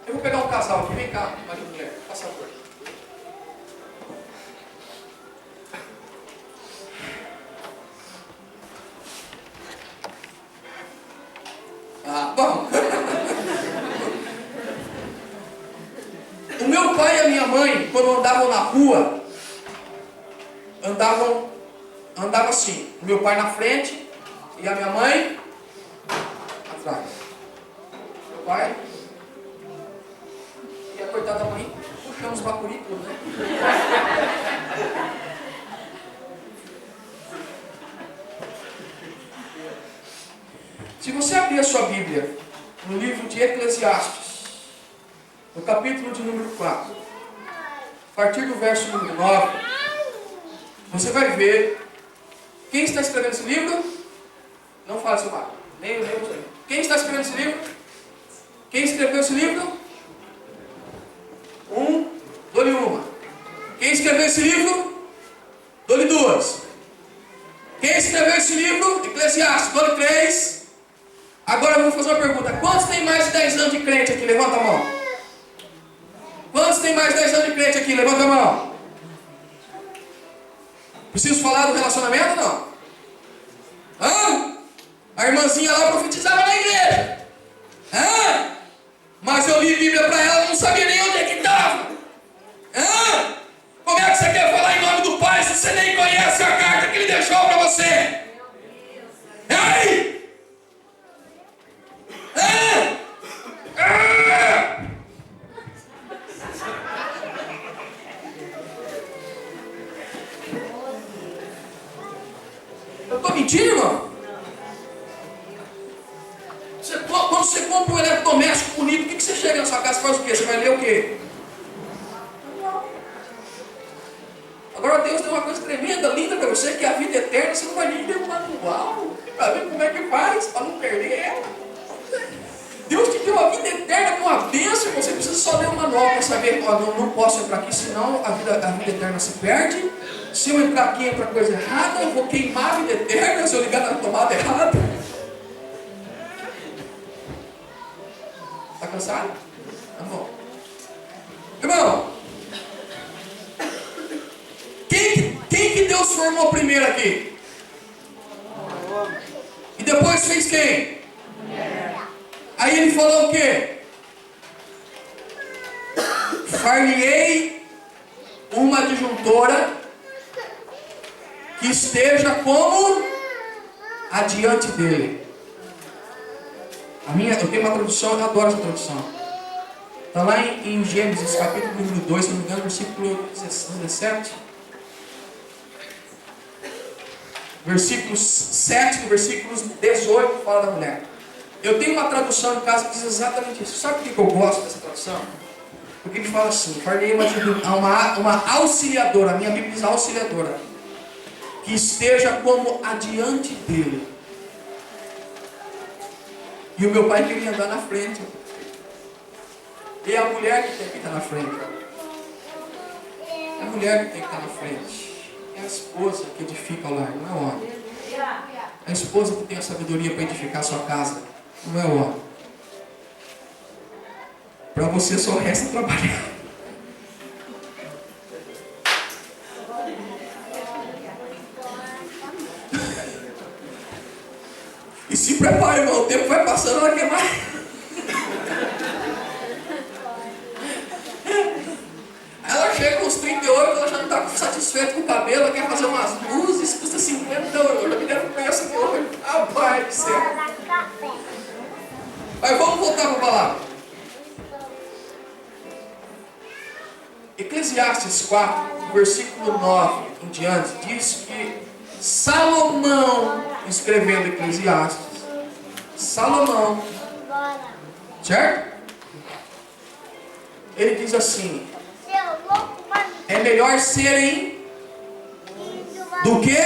Eu vou pegar um casal aqui, vem cá, marido e mulher, por favor. quando andavam na rua, andava assim, o meu pai na frente e a minha mãe atrás. Meu pai e a coitada da mãe puxando os bacuri tudo, né? Se você abrir a sua Bíblia no livro de Eclesiastes, no capítulo de número 4, a partir do verso número 9, você vai ver quem está escrevendo esse livro. Não fala seu nome, nem eu. Quem está escrevendo esse livro? Quem escreveu esse livro? Dou-lhe uma. Quem escreveu esse livro? Dou-lhe duas. Quem escreveu esse livro? Eclesiastes, dou-lhe três. Agora eu vou fazer uma pergunta. Quantos tem mais de 10 anos de crente aqui? Levanta a mão. Quantos tem mais de 10 anos de crente aqui? Levanta a mão. Preciso falar do relacionamento ou não? Hã? A irmãzinha lá profetizava na igreja. Hã? Mas eu li a Bíblia para ela, não sabia nem onde é que estava. Hã? Como é que você quer falar em nome do Pai se você nem conhece a carta que Ele deixou para você? Ei! Eu estou mentindo, irmão? Quando você compra um eletrodoméstico bonito, o que você chega na sua casa e faz o quê? Você vai ler o quê? Agora Deus tem uma coisa tremenda, linda para você, que é a vida eterna. Você não vai nem ler o manual para ver como é que faz, para não perder ela. Deus te deu a vida eterna com uma bênção. Você precisa só ler o manual para saber, não posso entrar aqui, senão a vida eterna se perde. Se eu entrar aqui, entra coisa errada, eu vou queimar a vida eterna se eu ligar na tomada errada. Está cansado? Tá bom. Irmão, quem que Deus formou primeiro aqui? E depois fez quem? Aí ele falou o quê? Far-lhe-ei uma adjuntora que esteja como adiante dele. Eu tenho uma tradução, eu adoro essa tradução. Está lá em Gênesis, capítulo número 2, se não me engano, versículo 17. Versículos 7 e versículos 18 fala da mulher. Eu tenho uma tradução em casa que diz exatamente isso. Sabe por que eu gosto dessa tradução? Porque ele fala assim: far-lhe-ei uma auxiliadora, a minha Bíblia diz auxiliadora, que esteja como adiante dele. E o meu pai queria andar na frente. E é a mulher que tem que estar na frente. É a mulher que tem que estar na frente. É a esposa que edifica o lar, não é o homem. É a esposa que tem a sabedoria para edificar a sua casa, não é o homem. Para você só resta trabalhar. E se prepare, irmão, o tempo vai passando, ela quer mais. Ela chega com uns 38, ela já não está satisfeita com o cabelo, ela quer fazer umas luzes, custa 50 euros. Eu já me deram com essa aqui hoje. Rapaz do céu. Mas vamos voltar para a palavra. Eclesiastes 4, versículo 9 em diante, diz que Salomão, escrevendo Eclesiastes, Salomão, certo? Ele diz assim: é melhor serem do que?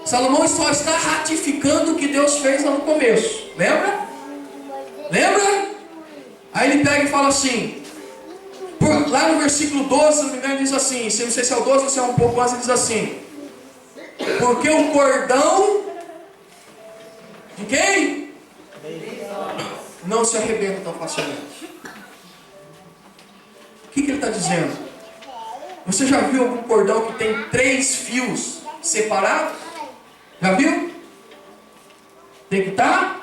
Salomão só está ratificando o que Deus fez lá no começo. Lembra? Lembra? Aí ele pega e fala assim, lá no versículo 12, se não me engano, diz assim, se não sei se é o 12 ou se é um pouco antes, ele diz assim: porque o cordão de quem? Não se arrebenta tão facilmente. O que ele está dizendo? Você já viu algum cordão que tem 3 fios separados? Já viu? Tem que estar?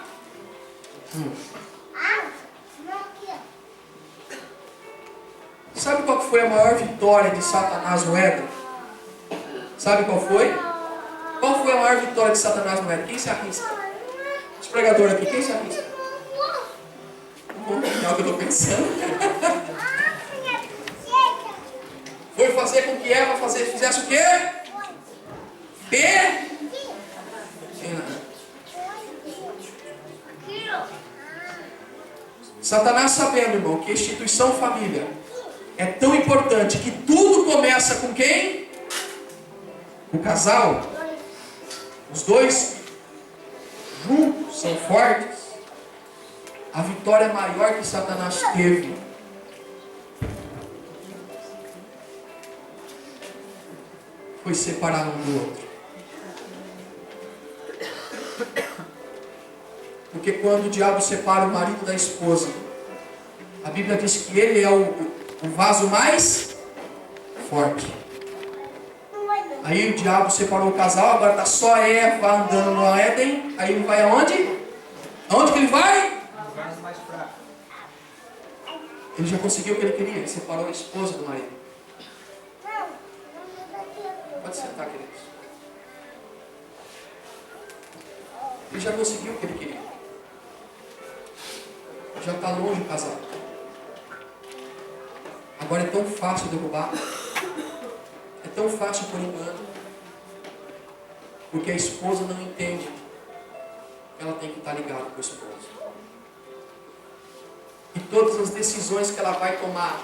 Sabe qual que foi a maior vitória de Satanás no Éden? Sabe qual foi? Qual foi a maior vitória de Satanás no Éden? Quem se arrisca? Os pregadores aqui, quem se arrisca? Não é o que eu estou pensando. Foi fazer com que Eva fizesse o quê? Satanás, sabendo, irmão, que a instituição família é tão importante, que tudo começa com quem? O casal. Os dois juntos são fortes. A vitória maior que Satanás teve foi separar um do outro. Porque quando o diabo separa o marido da esposa, a Bíblia diz que ele é o vaso mais forte. Aí o diabo separou o casal, agora está só Eva andando no Éden. Aí ele vai aonde? Aonde que ele vai? O vaso mais fraco. Ele já conseguiu o que ele queria, ele separou a esposa do marido. Pode sentar, queridos. Ele já conseguiu o que ele queria. Já está longe o casal. Agora é tão fácil derrubar. É tão fácil por engano. Porque a esposa não entende que ela tem que estar ligada com o esposo. E todas as decisões que ela vai tomar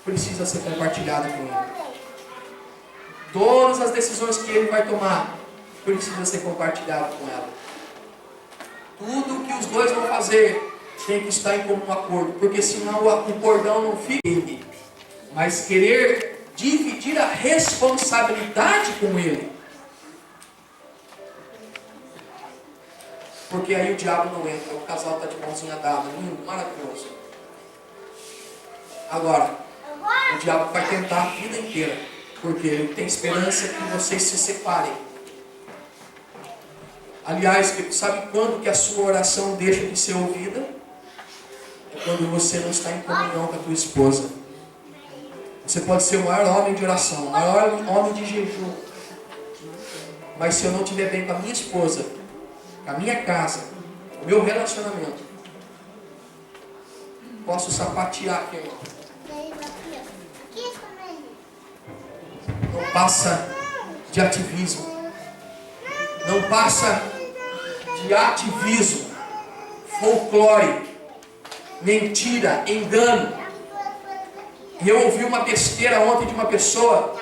precisa ser compartilhada com ele. Todas as decisões que ele vai tomar precisa ser compartilhado com ela. Tudo que os dois vão fazer tem que estar em comum acordo, porque senão o cordão não fica ele, mas querer dividir a responsabilidade com ele, porque aí o diabo não entra, o casal está de mãozinha dada, lindo, maravilhoso. Agora, o diabo vai tentar a vida inteira, porque ele tem esperança que vocês se separem. Aliás, sabe quando que a sua oração deixa de ser ouvida? É quando você não está em comunhão com a tua esposa. Você pode ser o maior homem de oração, o maior homem de jejum, mas se eu não estiver bem com a minha esposa, com a minha casa, com o meu relacionamento, posso sapatear aqui, irmão. Não passa de ativismo. Não passa de ativismo, folclore, mentira, engano. E eu ouvi uma besteira ontem de uma pessoa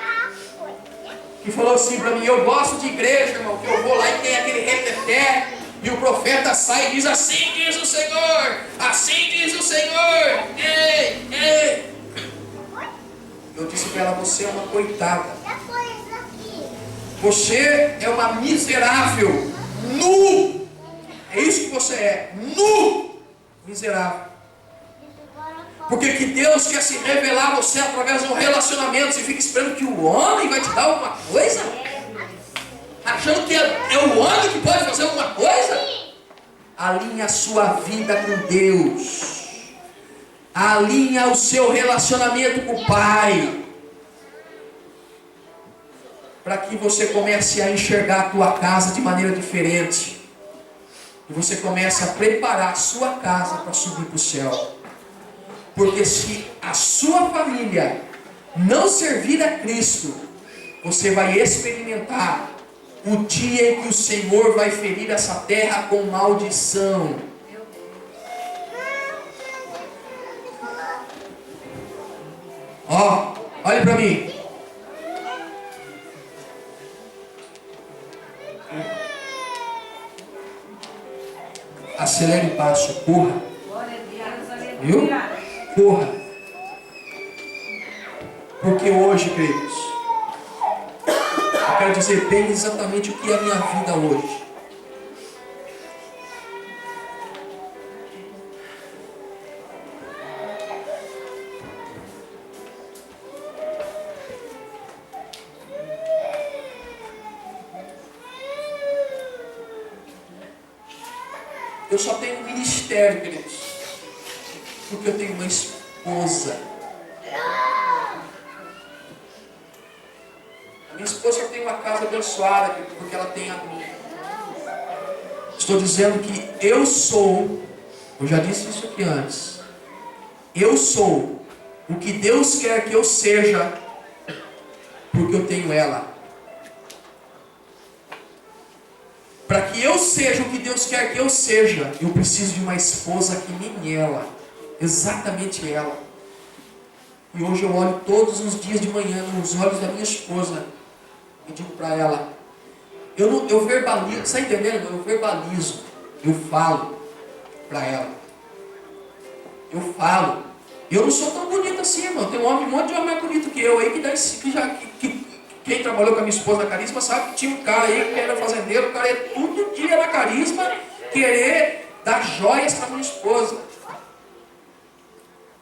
que falou assim para mim: eu gosto de igreja, irmão, que eu vou lá e tem aquele reteté, e o profeta sai e diz: assim diz o Senhor, assim diz o Senhor. Ei, ei. Eu disse para ela: você é uma coitada. Você é uma miserável, nu. É isso que você é, nu, miserável. Porque que Deus quer se revelar a você através de um relacionamento. Você fica esperando que o homem vai te dar alguma coisa? Achando que é o homem que pode fazer alguma coisa? Alinhe a sua vida com Deus. Alinhe o seu relacionamento com o Pai, para que você comece a enxergar a tua casa de maneira diferente. E você comece a preparar a sua casa para subir para o céu. Porque se a sua família não servir a Cristo, você vai experimentar o dia em que o Senhor vai ferir essa terra com maldição. Ó, olhe para mim. Acelere o passo, corra. Viu? Corra. Porque hoje, queridos, eu quero dizer bem exatamente o que é a minha vida hoje. Eu só tenho um ministério, queridos, porque eu tenho uma esposa. Minha esposa tem uma casa abençoada porque ela tem a minha. Estou dizendo que eu sou, eu já disse isso aqui antes, eu sou o que Deus quer que eu seja, porque eu tenho ela. Para que eu seja o que Deus quer que eu seja, eu preciso de uma esposa que nem ela, exatamente ela. E hoje eu olho todos os dias de manhã nos olhos da minha esposa e digo para ela, eu verbalizo, está entendendo? Eu verbalizo, eu falo para ela. Eu falo. Eu não sou tão bonito assim, irmão. Tem um monte de homem mais bonito que eu aí, quem trabalhou com a minha esposa na Carisma sabe que tinha um cara aí que era fazendeiro, o cara ia todo dia na Carisma querer dar joias para minha esposa.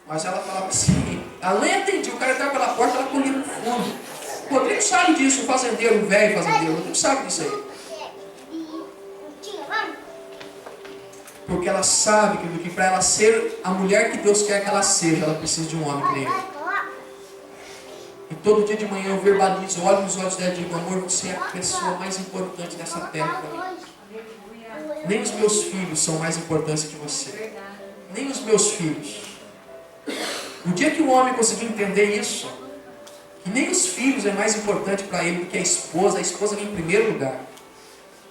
Mas ela falava assim, ela nem atendia, o cara entrava pela porta, ela colhia no fundo. O Rodrigo sabe disso, um fazendeiro, um velho fazendeiro, o Rodrigo sabe disso aí. Porque ela sabe que para ela ser a mulher que Deus quer que ela seja, ela precisa de um homem que nem ele. E todo dia de manhã eu verbalizo, olho nos olhos dela e digo, amor, você é a pessoa mais importante dessa terra para mim. Nem os meus filhos são mais importantes que você. Nem os meus filhos. O dia que o homem conseguir entender isso, que nem os filhos é mais importante para ele do que a esposa vem em primeiro lugar,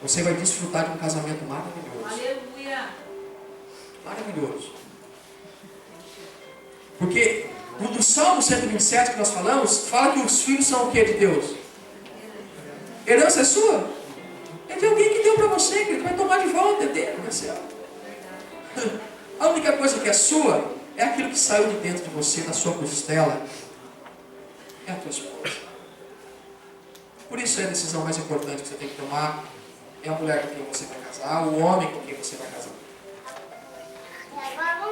você vai desfrutar de um casamento maravilhoso. Aleluia. Maravilhoso. Porque no Salmo 127 que nós falamos, fala que os filhos são o que de Deus? Herança é sua? É de alguém que deu para você, que ele vai tomar de volta, é dele, não é seu. A única coisa que é sua é aquilo que saiu de dentro de você, da sua costela, é a tua esposa. Por isso é a decisão mais importante que você tem que tomar, é a mulher com quem você vai casar, o homem com quem você vai casar.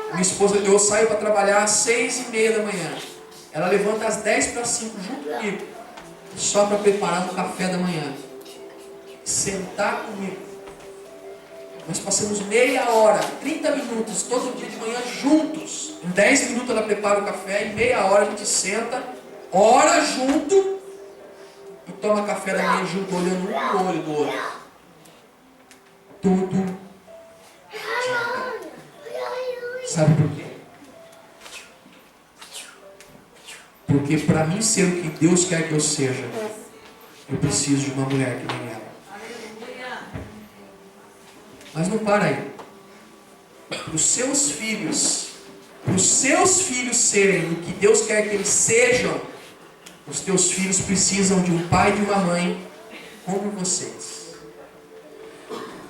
Minha esposa, eu saio para trabalhar às 6:30 da manhã. Ela levanta às 10:45 junto comigo, só para preparar o café da manhã. Sentar comigo. Nós passamos meia hora, 30 minutos, todo dia de manhã juntos. Em 10 minutos ela prepara o café, em meia hora a gente senta, ora junto e toma café da manhã junto, olhando um no olho do outro. Todo dia. Sabe por quê? Porque para mim ser o que Deus quer que eu seja, eu preciso de uma mulher que nem ela. Mas não para aí. Para os seus filhos serem o que Deus quer que eles sejam, os teus filhos precisam de um pai e de uma mãe como vocês.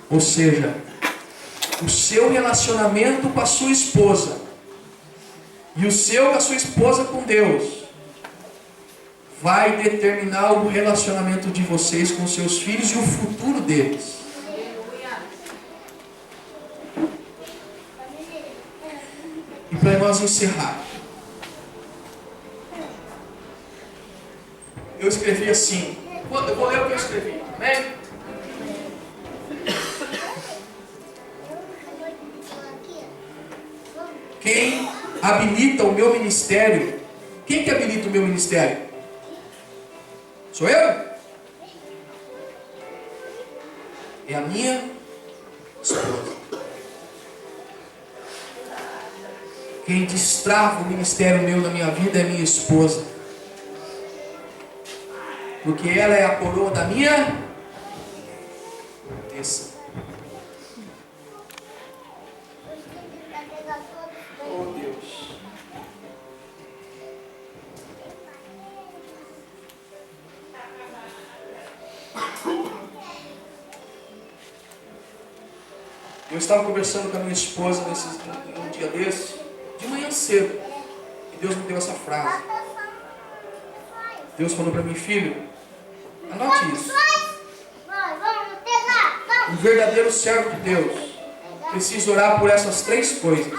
Ou seja, o seu relacionamento com a sua esposa e o seu com a sua esposa com Deus vai determinar o relacionamento de vocês com seus filhos e o futuro deles. E para nós encerrar, eu escrevi assim, eu vou ler o que eu escrevi, amém? Quem habilita o meu ministério? Quem que habilita o meu ministério? Sou eu? É a minha esposa. Quem destrava o ministério meu na minha vida é minha esposa. Porque ela é a coroa da minha cabeça. Oh Deus. Eu estava conversando com a minha esposa um dia desse, de manhã cedo, e Deus me deu essa frase. Deus falou para mim, filho, anote isso. Um verdadeiro servo de Deus precisa orar por essas 3 coisas,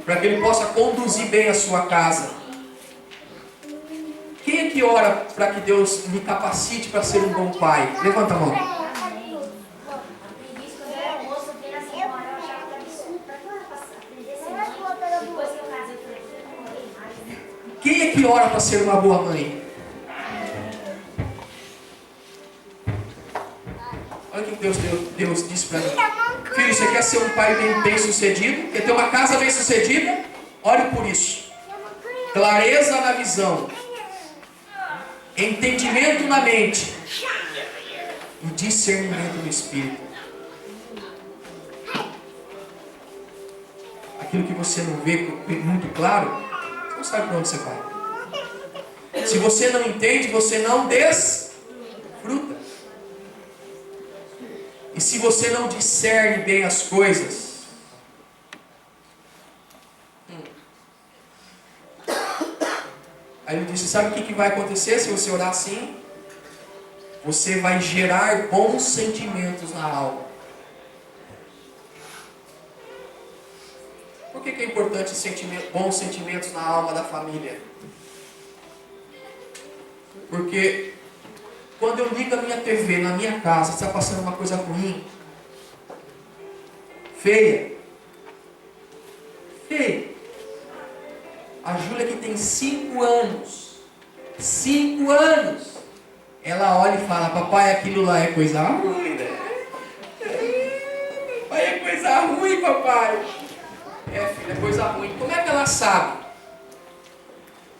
para que ele possa conduzir bem a sua casa. Quem é que ora para que Deus me capacite para ser um bom pai? Levanta a mão. Quem é que ora para ser uma boa mãe? Deus disse para mim: filho, você quer ser um pai bem sucedido? Quer ter uma casa bem sucedida? Ore por isso. Clareza na visão, entendimento na mente e discernimento no espírito. Aquilo que você não vê muito claro, você não sabe para onde você vai. Se você não entende, você não desfruta. E se você não discerne bem as coisas, aí ele disse: sabe o que vai acontecer se você orar assim? Você vai gerar bons sentimentos na alma. Por que é importante bons sentimentos na alma da família? Porque quando eu ligo a minha TV na minha casa, está passando uma coisa ruim, feia. A Júlia, que tem 5 anos, ela olha e fala: papai, aquilo lá é coisa ruim, né? Papai, é coisa ruim, papai. É, filha, é coisa ruim. Como é que ela sabe?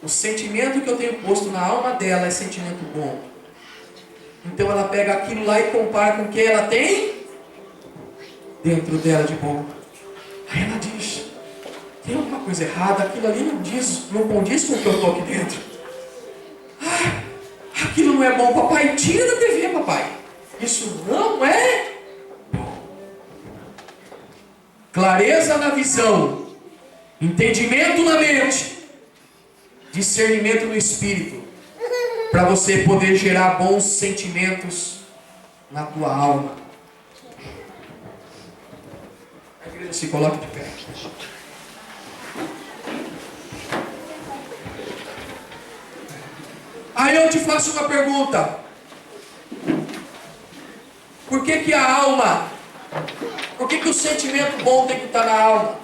O sentimento que eu tenho posto na alma dela é sentimento bom. Então ela pega aquilo lá e compara com o que ela tem dentro dela de bom. Aí ela diz: tem alguma coisa errada, aquilo ali não condiz com o que eu estou aqui dentro. Aquilo não é bom, papai, tira da TV, papai. Isso não é bom. Clareza na visão, entendimento na mente, discernimento no espírito, para você poder gerar bons sentimentos na tua alma. A igreja se coloca de pé. Aí eu te faço uma pergunta: por que a alma, por que o sentimento bom tem que estar na alma?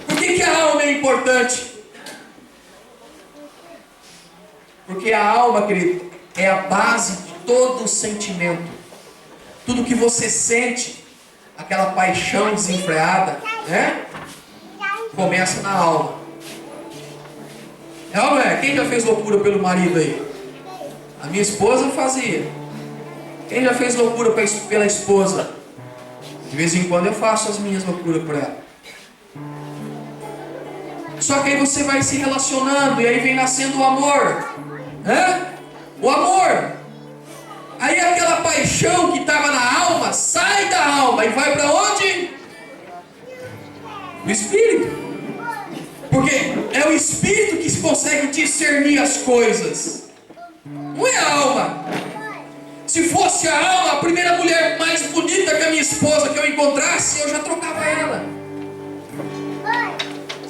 Por que a alma é importante? Porque a alma, querido, é a base de todo o sentimento. Tudo que você sente, aquela paixão desenfreada, né? Começa na alma. É ou não é? Quem já fez loucura pelo marido aí? A minha esposa fazia. Quem já fez loucura pela esposa? De vez em quando eu faço as minhas loucuras por ela. Só que aí você vai se relacionando e aí vem nascendo o amor. O amor. Aí aquela paixão que estava na alma sai da alma e vai para onde? O espírito. Porque é o espírito que consegue discernir as coisas, não é a alma. Se fosse a alma, a primeira mulher mais bonita que a minha esposa que eu encontrasse, eu já trocava ela.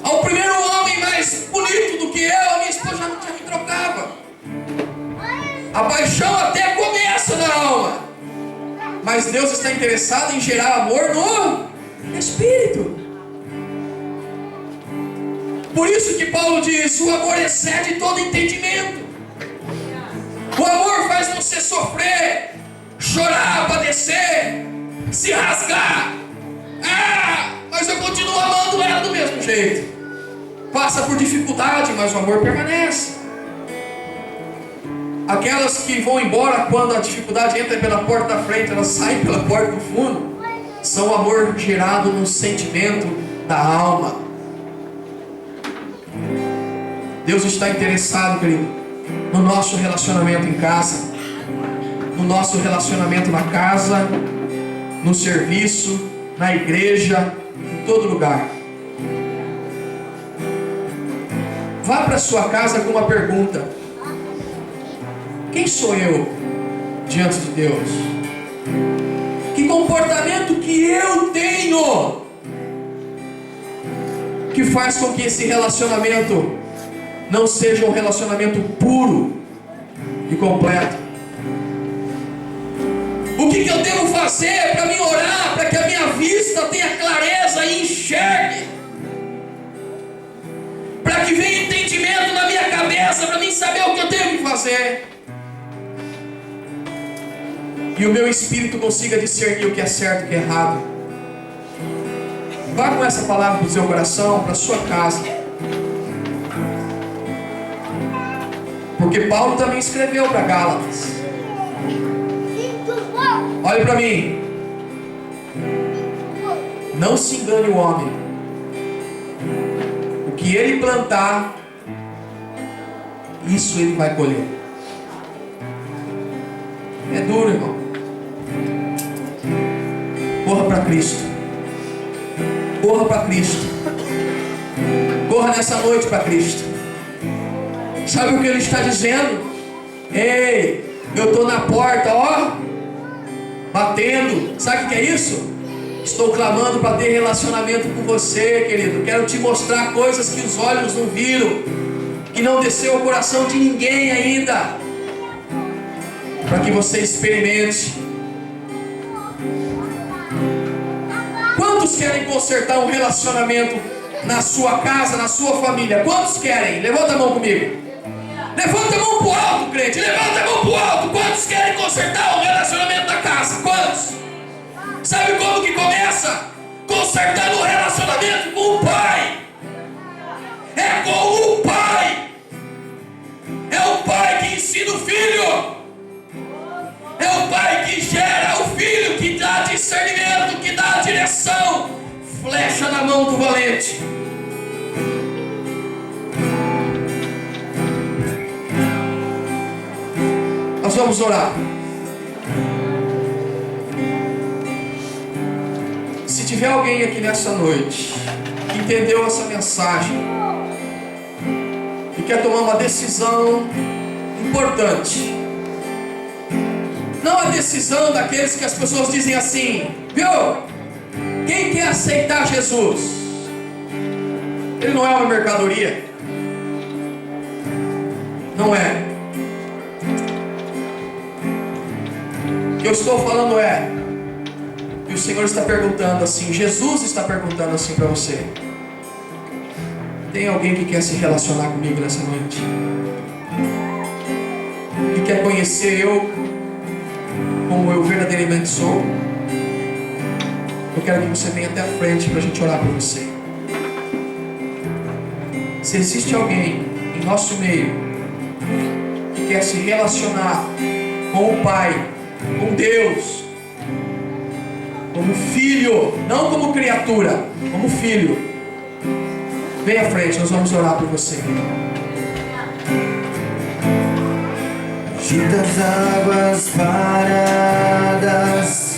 Ao primeiro homem mais bonito do que eu, a minha esposa já me trocava. A paixão até começa na alma, mas Deus está interessado em gerar amor no espírito. Por isso que Paulo diz: o amor excede todo entendimento. O amor faz você sofrer, chorar, padecer, se rasgar. Mas eu continuo amando ela do mesmo jeito. Passa por dificuldade, mas o amor permanece. Aquelas que vão embora quando a dificuldade entra pela porta da frente, elas saem pela porta do fundo, são o amor gerado no sentimento da alma. Deus está interessado, querido, no nosso relacionamento em casa, no nosso relacionamento na casa, no serviço, na igreja, em todo lugar. Vá para sua casa com uma pergunta: quem sou eu diante de Deus? Que comportamento que eu tenho que faz com que esse relacionamento não seja um relacionamento puro e completo? O que eu devo fazer para me orar, para que a minha vista tenha clareza e enxergue, para que venha entendimento na minha cabeça, para mim saber o que eu tenho que fazer? e o meu espírito consiga discernir o que é certo e o que é errado. Vá com essa palavra para o seu coração, para a sua casa. Porque Paulo também escreveu para Gálatas. Olhe para mim. Não se engane o homem. O que ele plantar, isso ele vai colher. É duro, irmão. Corra para Cristo. Corra para Cristo. Corra nessa noite para Cristo. Sabe o que ele está dizendo? Ei, eu estou na porta, ó, batendo. Sabe o que é isso? Estou clamando para ter relacionamento com você, querido. Quero te mostrar coisas que os olhos não viram, que não desceu ao coração de ninguém ainda, para que você experimente. Quantos querem consertar um relacionamento na sua casa, na sua família? Quantos querem? Levanta a mão comigo. Levanta a mão para o alto, crente. Levanta a mão para o alto. Quantos querem consertar um relacionamento da casa? Quantos? Sabe como que começa? Consertando o relacionamento com o pai. É com o pai. É o pai que ensina o filho. É o pai que gera o filho, que dá discernimento, que dá direção. Flecha na mão do valente. Nós vamos orar. Se tiver alguém aqui nessa noite que entendeu essa mensagem e quer tomar uma decisão importante, não a decisão daqueles que as pessoas dizem assim, viu? Quem quer aceitar Jesus? Ele não é uma mercadoria. Não é. O que eu estou falando é, e o Senhor está perguntando assim, Jesus está perguntando assim para você: tem alguém que quer se relacionar comigo nessa noite? Que quer conhecer eu como eu verdadeiramente sou? Eu quero que você venha até a frente para a gente orar por você. Se existe alguém em nosso meio que quer se relacionar com o Pai, com Deus, como filho, não como criatura, como filho, vem à frente, nós vamos orar por você. Agita as águas paradas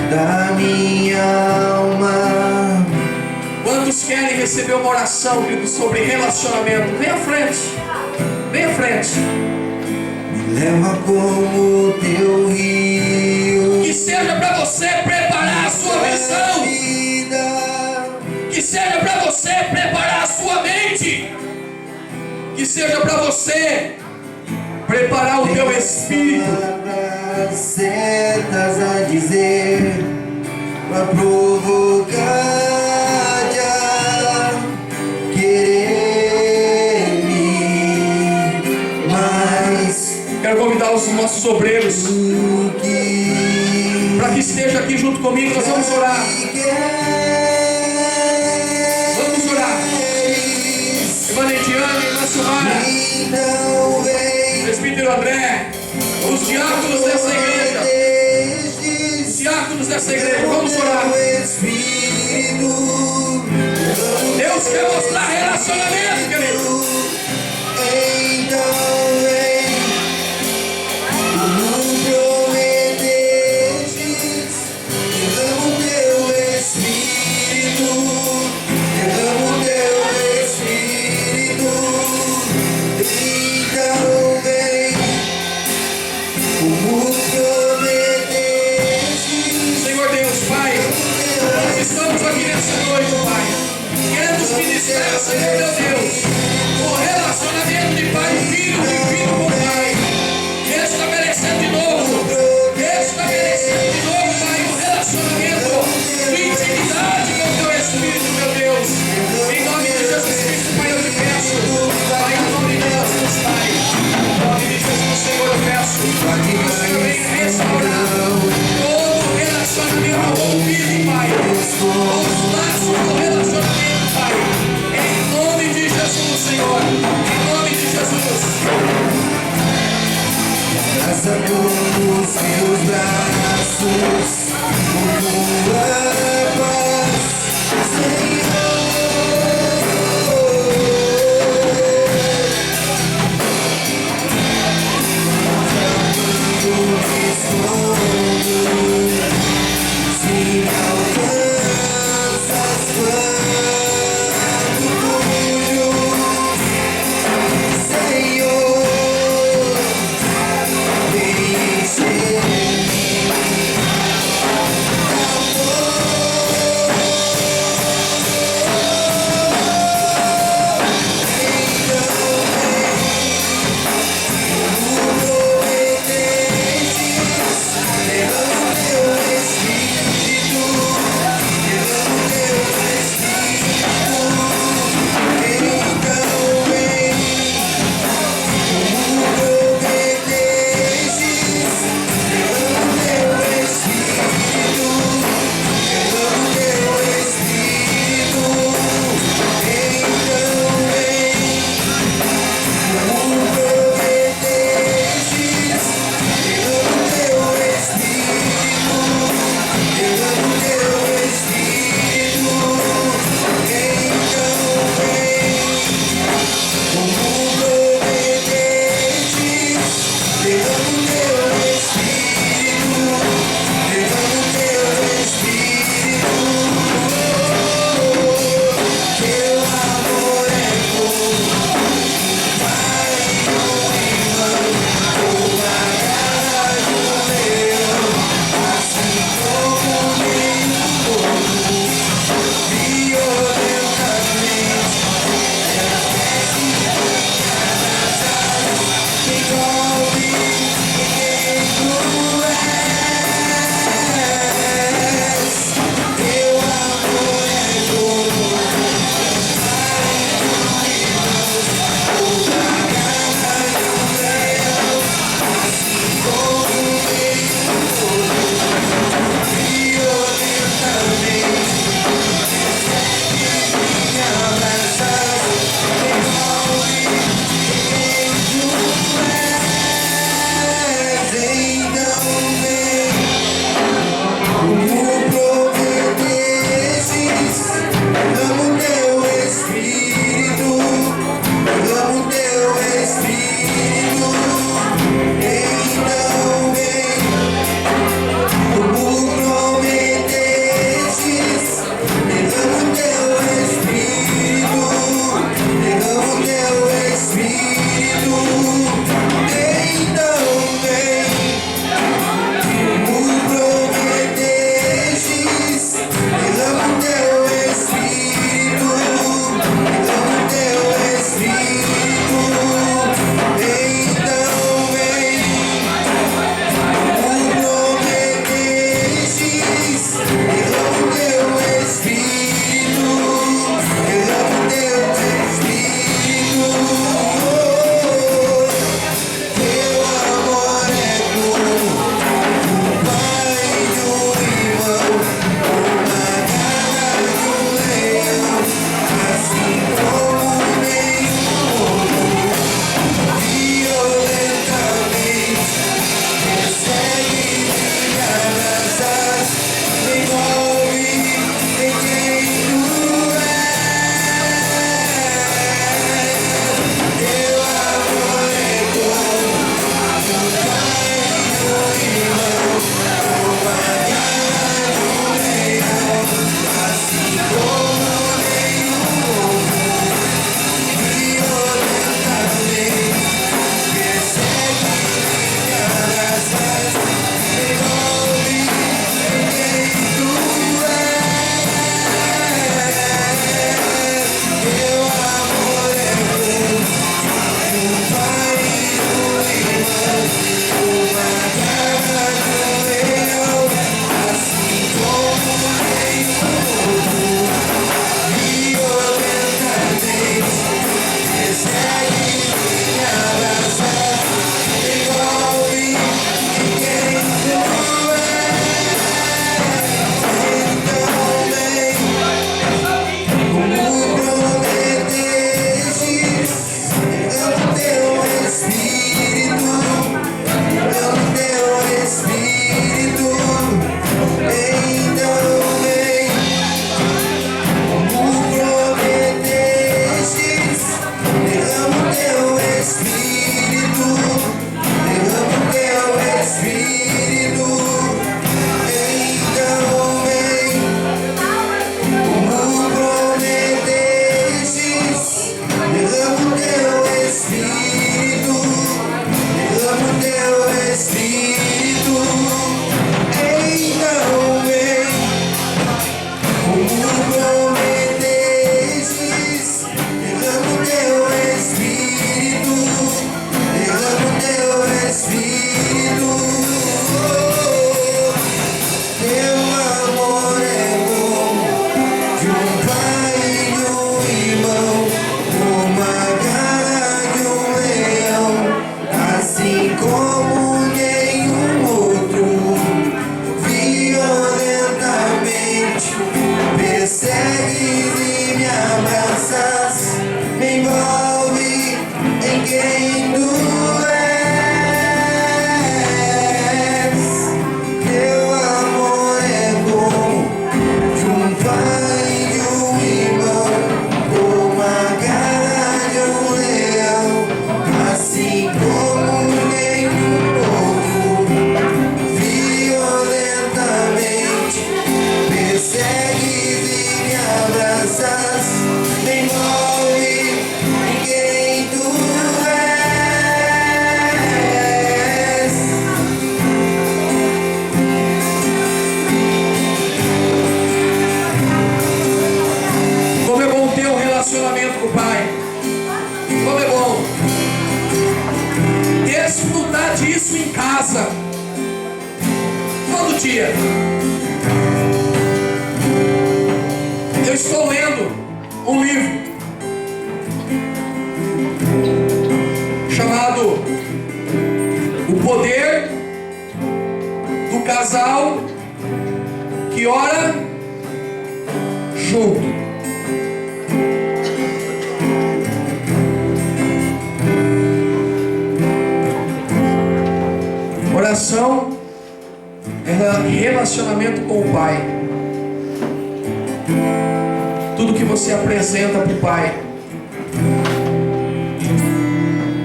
da minha alma. Quantos querem receber uma oração, querido, sobre relacionamento? Vem à frente. Vem à frente. Me leva como teu rio. Que seja para você preparar a sua visão. Que seja para você preparar a sua mente. Que seja para você preparar o teu espírito. Palavras certas a dizer, pra provocar-te a querer-me mais. Quero convidar os nossos obreiros para que esteja aqui junto comigo. Nós vamos orar. Vamos orar. Irmã Ediane, irmã Silmara, Então vem, presbítero André, os diáconos dessa igreja. Os diáconos dessa igreja, vamos orar. Deus quer mostrar relacionamento, querido. então vem, como prometestes, derrama o teu Espírito, derrama o teu Espírito. Então vem, como prometestes. Senhor Deus, Pai, nós estamos aqui nessa noite, Pai. Queremos ministrar, Senhor meu Deus, o relacionamento de pai e filho, de abraça com os seus braços, com tua paz, Senhor. Quando me escondo, se me alcanças quando fujo, Senhor, vem encher-me, amor. Espírito, então vem, como prometestes, derrama o teu Espírito, derrama o teu Espírito. Teu amor é como de um pai e de um irmão, como a garra de um leão, assim como nenhum outro, violentamente persegues e me abraças, me envolve em quem tu és. Teu amor é como de um pai e de um irmão, como a garra de um leão, assim como nenhum outro, violentamente persegues e me abraças, me envolve em quem tu és. Como é bom ter um relacionamento com o Pai. Como é bom desfrutar disso em casa, todo dia. Eu estou lendo um livro chamado O Poder do Casal que Ora Junto. Oração é relacionamento com o Pai. Tudo que você apresenta para o Pai,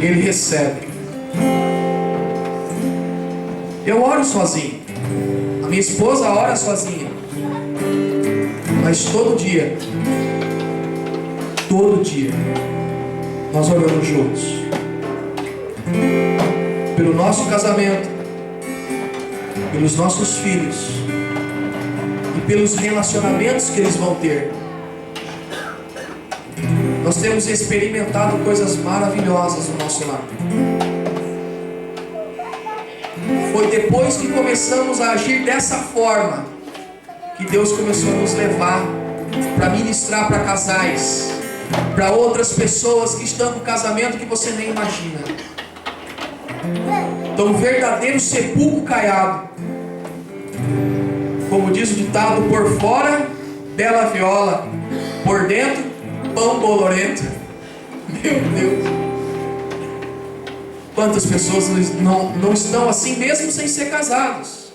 Ele recebe. Eu oro sozinho, a minha esposa ora sozinha, mas todo dia, nós oramos juntos, pelo nosso casamento, pelos nossos filhos e pelos relacionamentos que eles vão ter. Nós temos experimentado coisas maravilhosas no nosso lar. Foi depois que começamos a agir dessa forma que Deus começou a nos levar para ministrar para casais, para outras pessoas que estão no casamento que você nem imagina. Então, um verdadeiro sepulcro caiado. Como diz o ditado, por fora, bela viola, por dentro, pão bolorento. Meu Deus! Quantas pessoas não estão assim mesmo sem ser casados?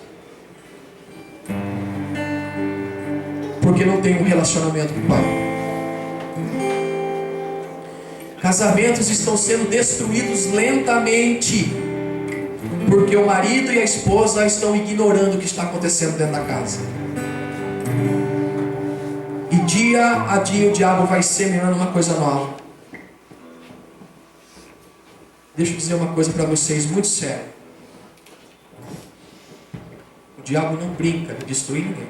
Porque não tem um relacionamento com o Pai. Casamentos estão sendo destruídos lentamente, porque o marido e a esposa estão ignorando o que está acontecendo dentro da casa. E dia a dia o diabo vai semeando uma coisa nova. Deixa eu dizer uma coisa para vocês muito séria. O diabo não brinca de destruir ninguém.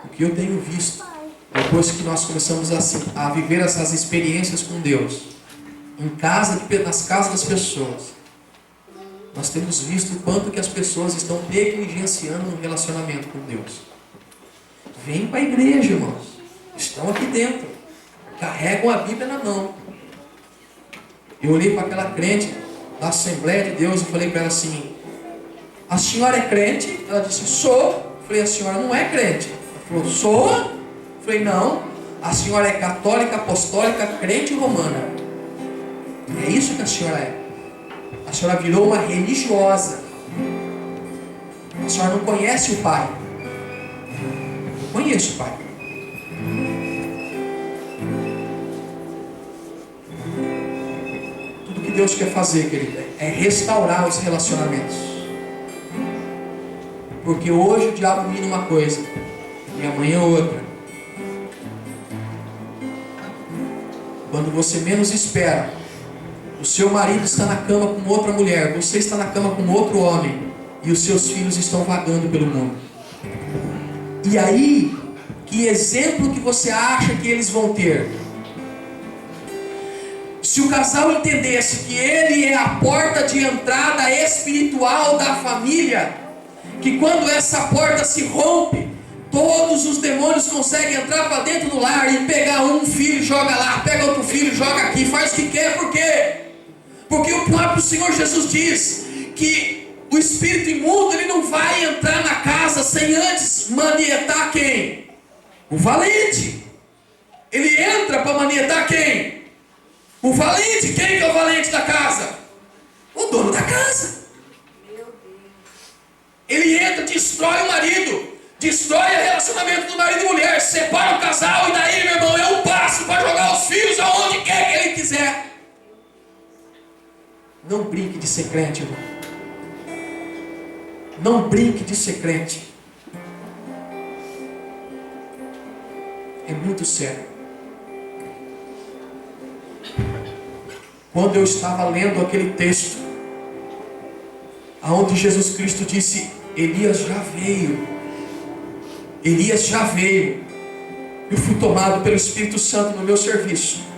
O que eu tenho visto, depois que nós começamos a viver essas experiências com Deus, nas casas das pessoas, nós temos visto o quanto que as pessoas estão negligenciando no relacionamento com Deus. Vêm para a igreja, irmãos. Estão aqui dentro. Carregam a Bíblia na mão. Eu olhei para aquela crente da Assembleia de Deus e falei para ela assim: a senhora é crente? Ela disse: sou. Eu falei: a senhora não é crente? Ela falou: sou. Eu falei: não. A senhora é católica, apostólica, crente e romana. É isso que a senhora é. A senhora virou uma religiosa. A senhora não conhece o Pai. Eu conheço o Pai. Tudo que Deus quer fazer, querido, é restaurar os relacionamentos. Porque hoje o diabo mina uma coisa e amanhã outra. Quando você menos espera, o O seu marido está na cama com outra mulher, você está na cama com outro homem, e os seus filhos estão vagando pelo mundo. E aí, que exemplo que você acha que eles vão ter? Se o casal entendesse que ele é a porta de entrada espiritual da família, que quando essa porta se rompe, todos os demônios conseguem entrar para dentro do lar e pegar um filho e joga lá, pega outro filho e joga aqui, faz o que quer, por quê? Porque o próprio Senhor Jesus diz que o espírito imundo ele não vai entrar na casa sem antes manietar quem? O valente. Ele entra para manietar quem? O valente. Quem que é o valente da casa? O dono da casa. Ele entra, destrói o marido, destrói o relacionamento do marido e mulher, separa o casal, e daí, meu irmão, é um passo para jogar os filhos aonde quer que ele quiser. Não brinque de ser crente, irmão. Não brinque de ser crente. É muito sério. Quando eu estava lendo aquele texto, aonde Jesus Cristo disse: Elias já veio. Elias já veio. Eu fui tomado pelo Espírito Santo no meu serviço.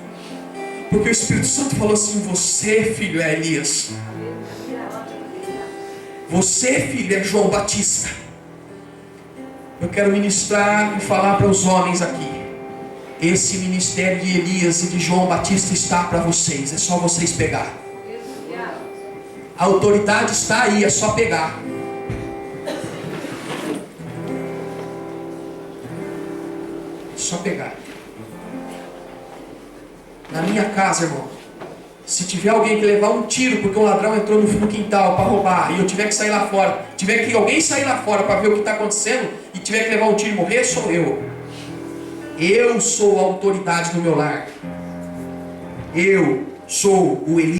Porque o Espírito Santo falou assim: você, filho, é Elias. Você, filho, é João Batista. Eu quero ministrar e falar para os homens aqui. Esse ministério de Elias e de João Batista está para vocês. É só vocês pegar. A autoridade está aí, é só pegar. É só pegar. Na minha casa, irmão, se tiver alguém que levar um tiro porque um ladrão entrou no quintal para roubar e eu tiver que sair lá fora, tiver que alguém sair lá fora para ver o que está acontecendo e tiver que levar um tiro e morrer, sou eu. Eu sou a autoridade do meu lar. Eu sou o Elias.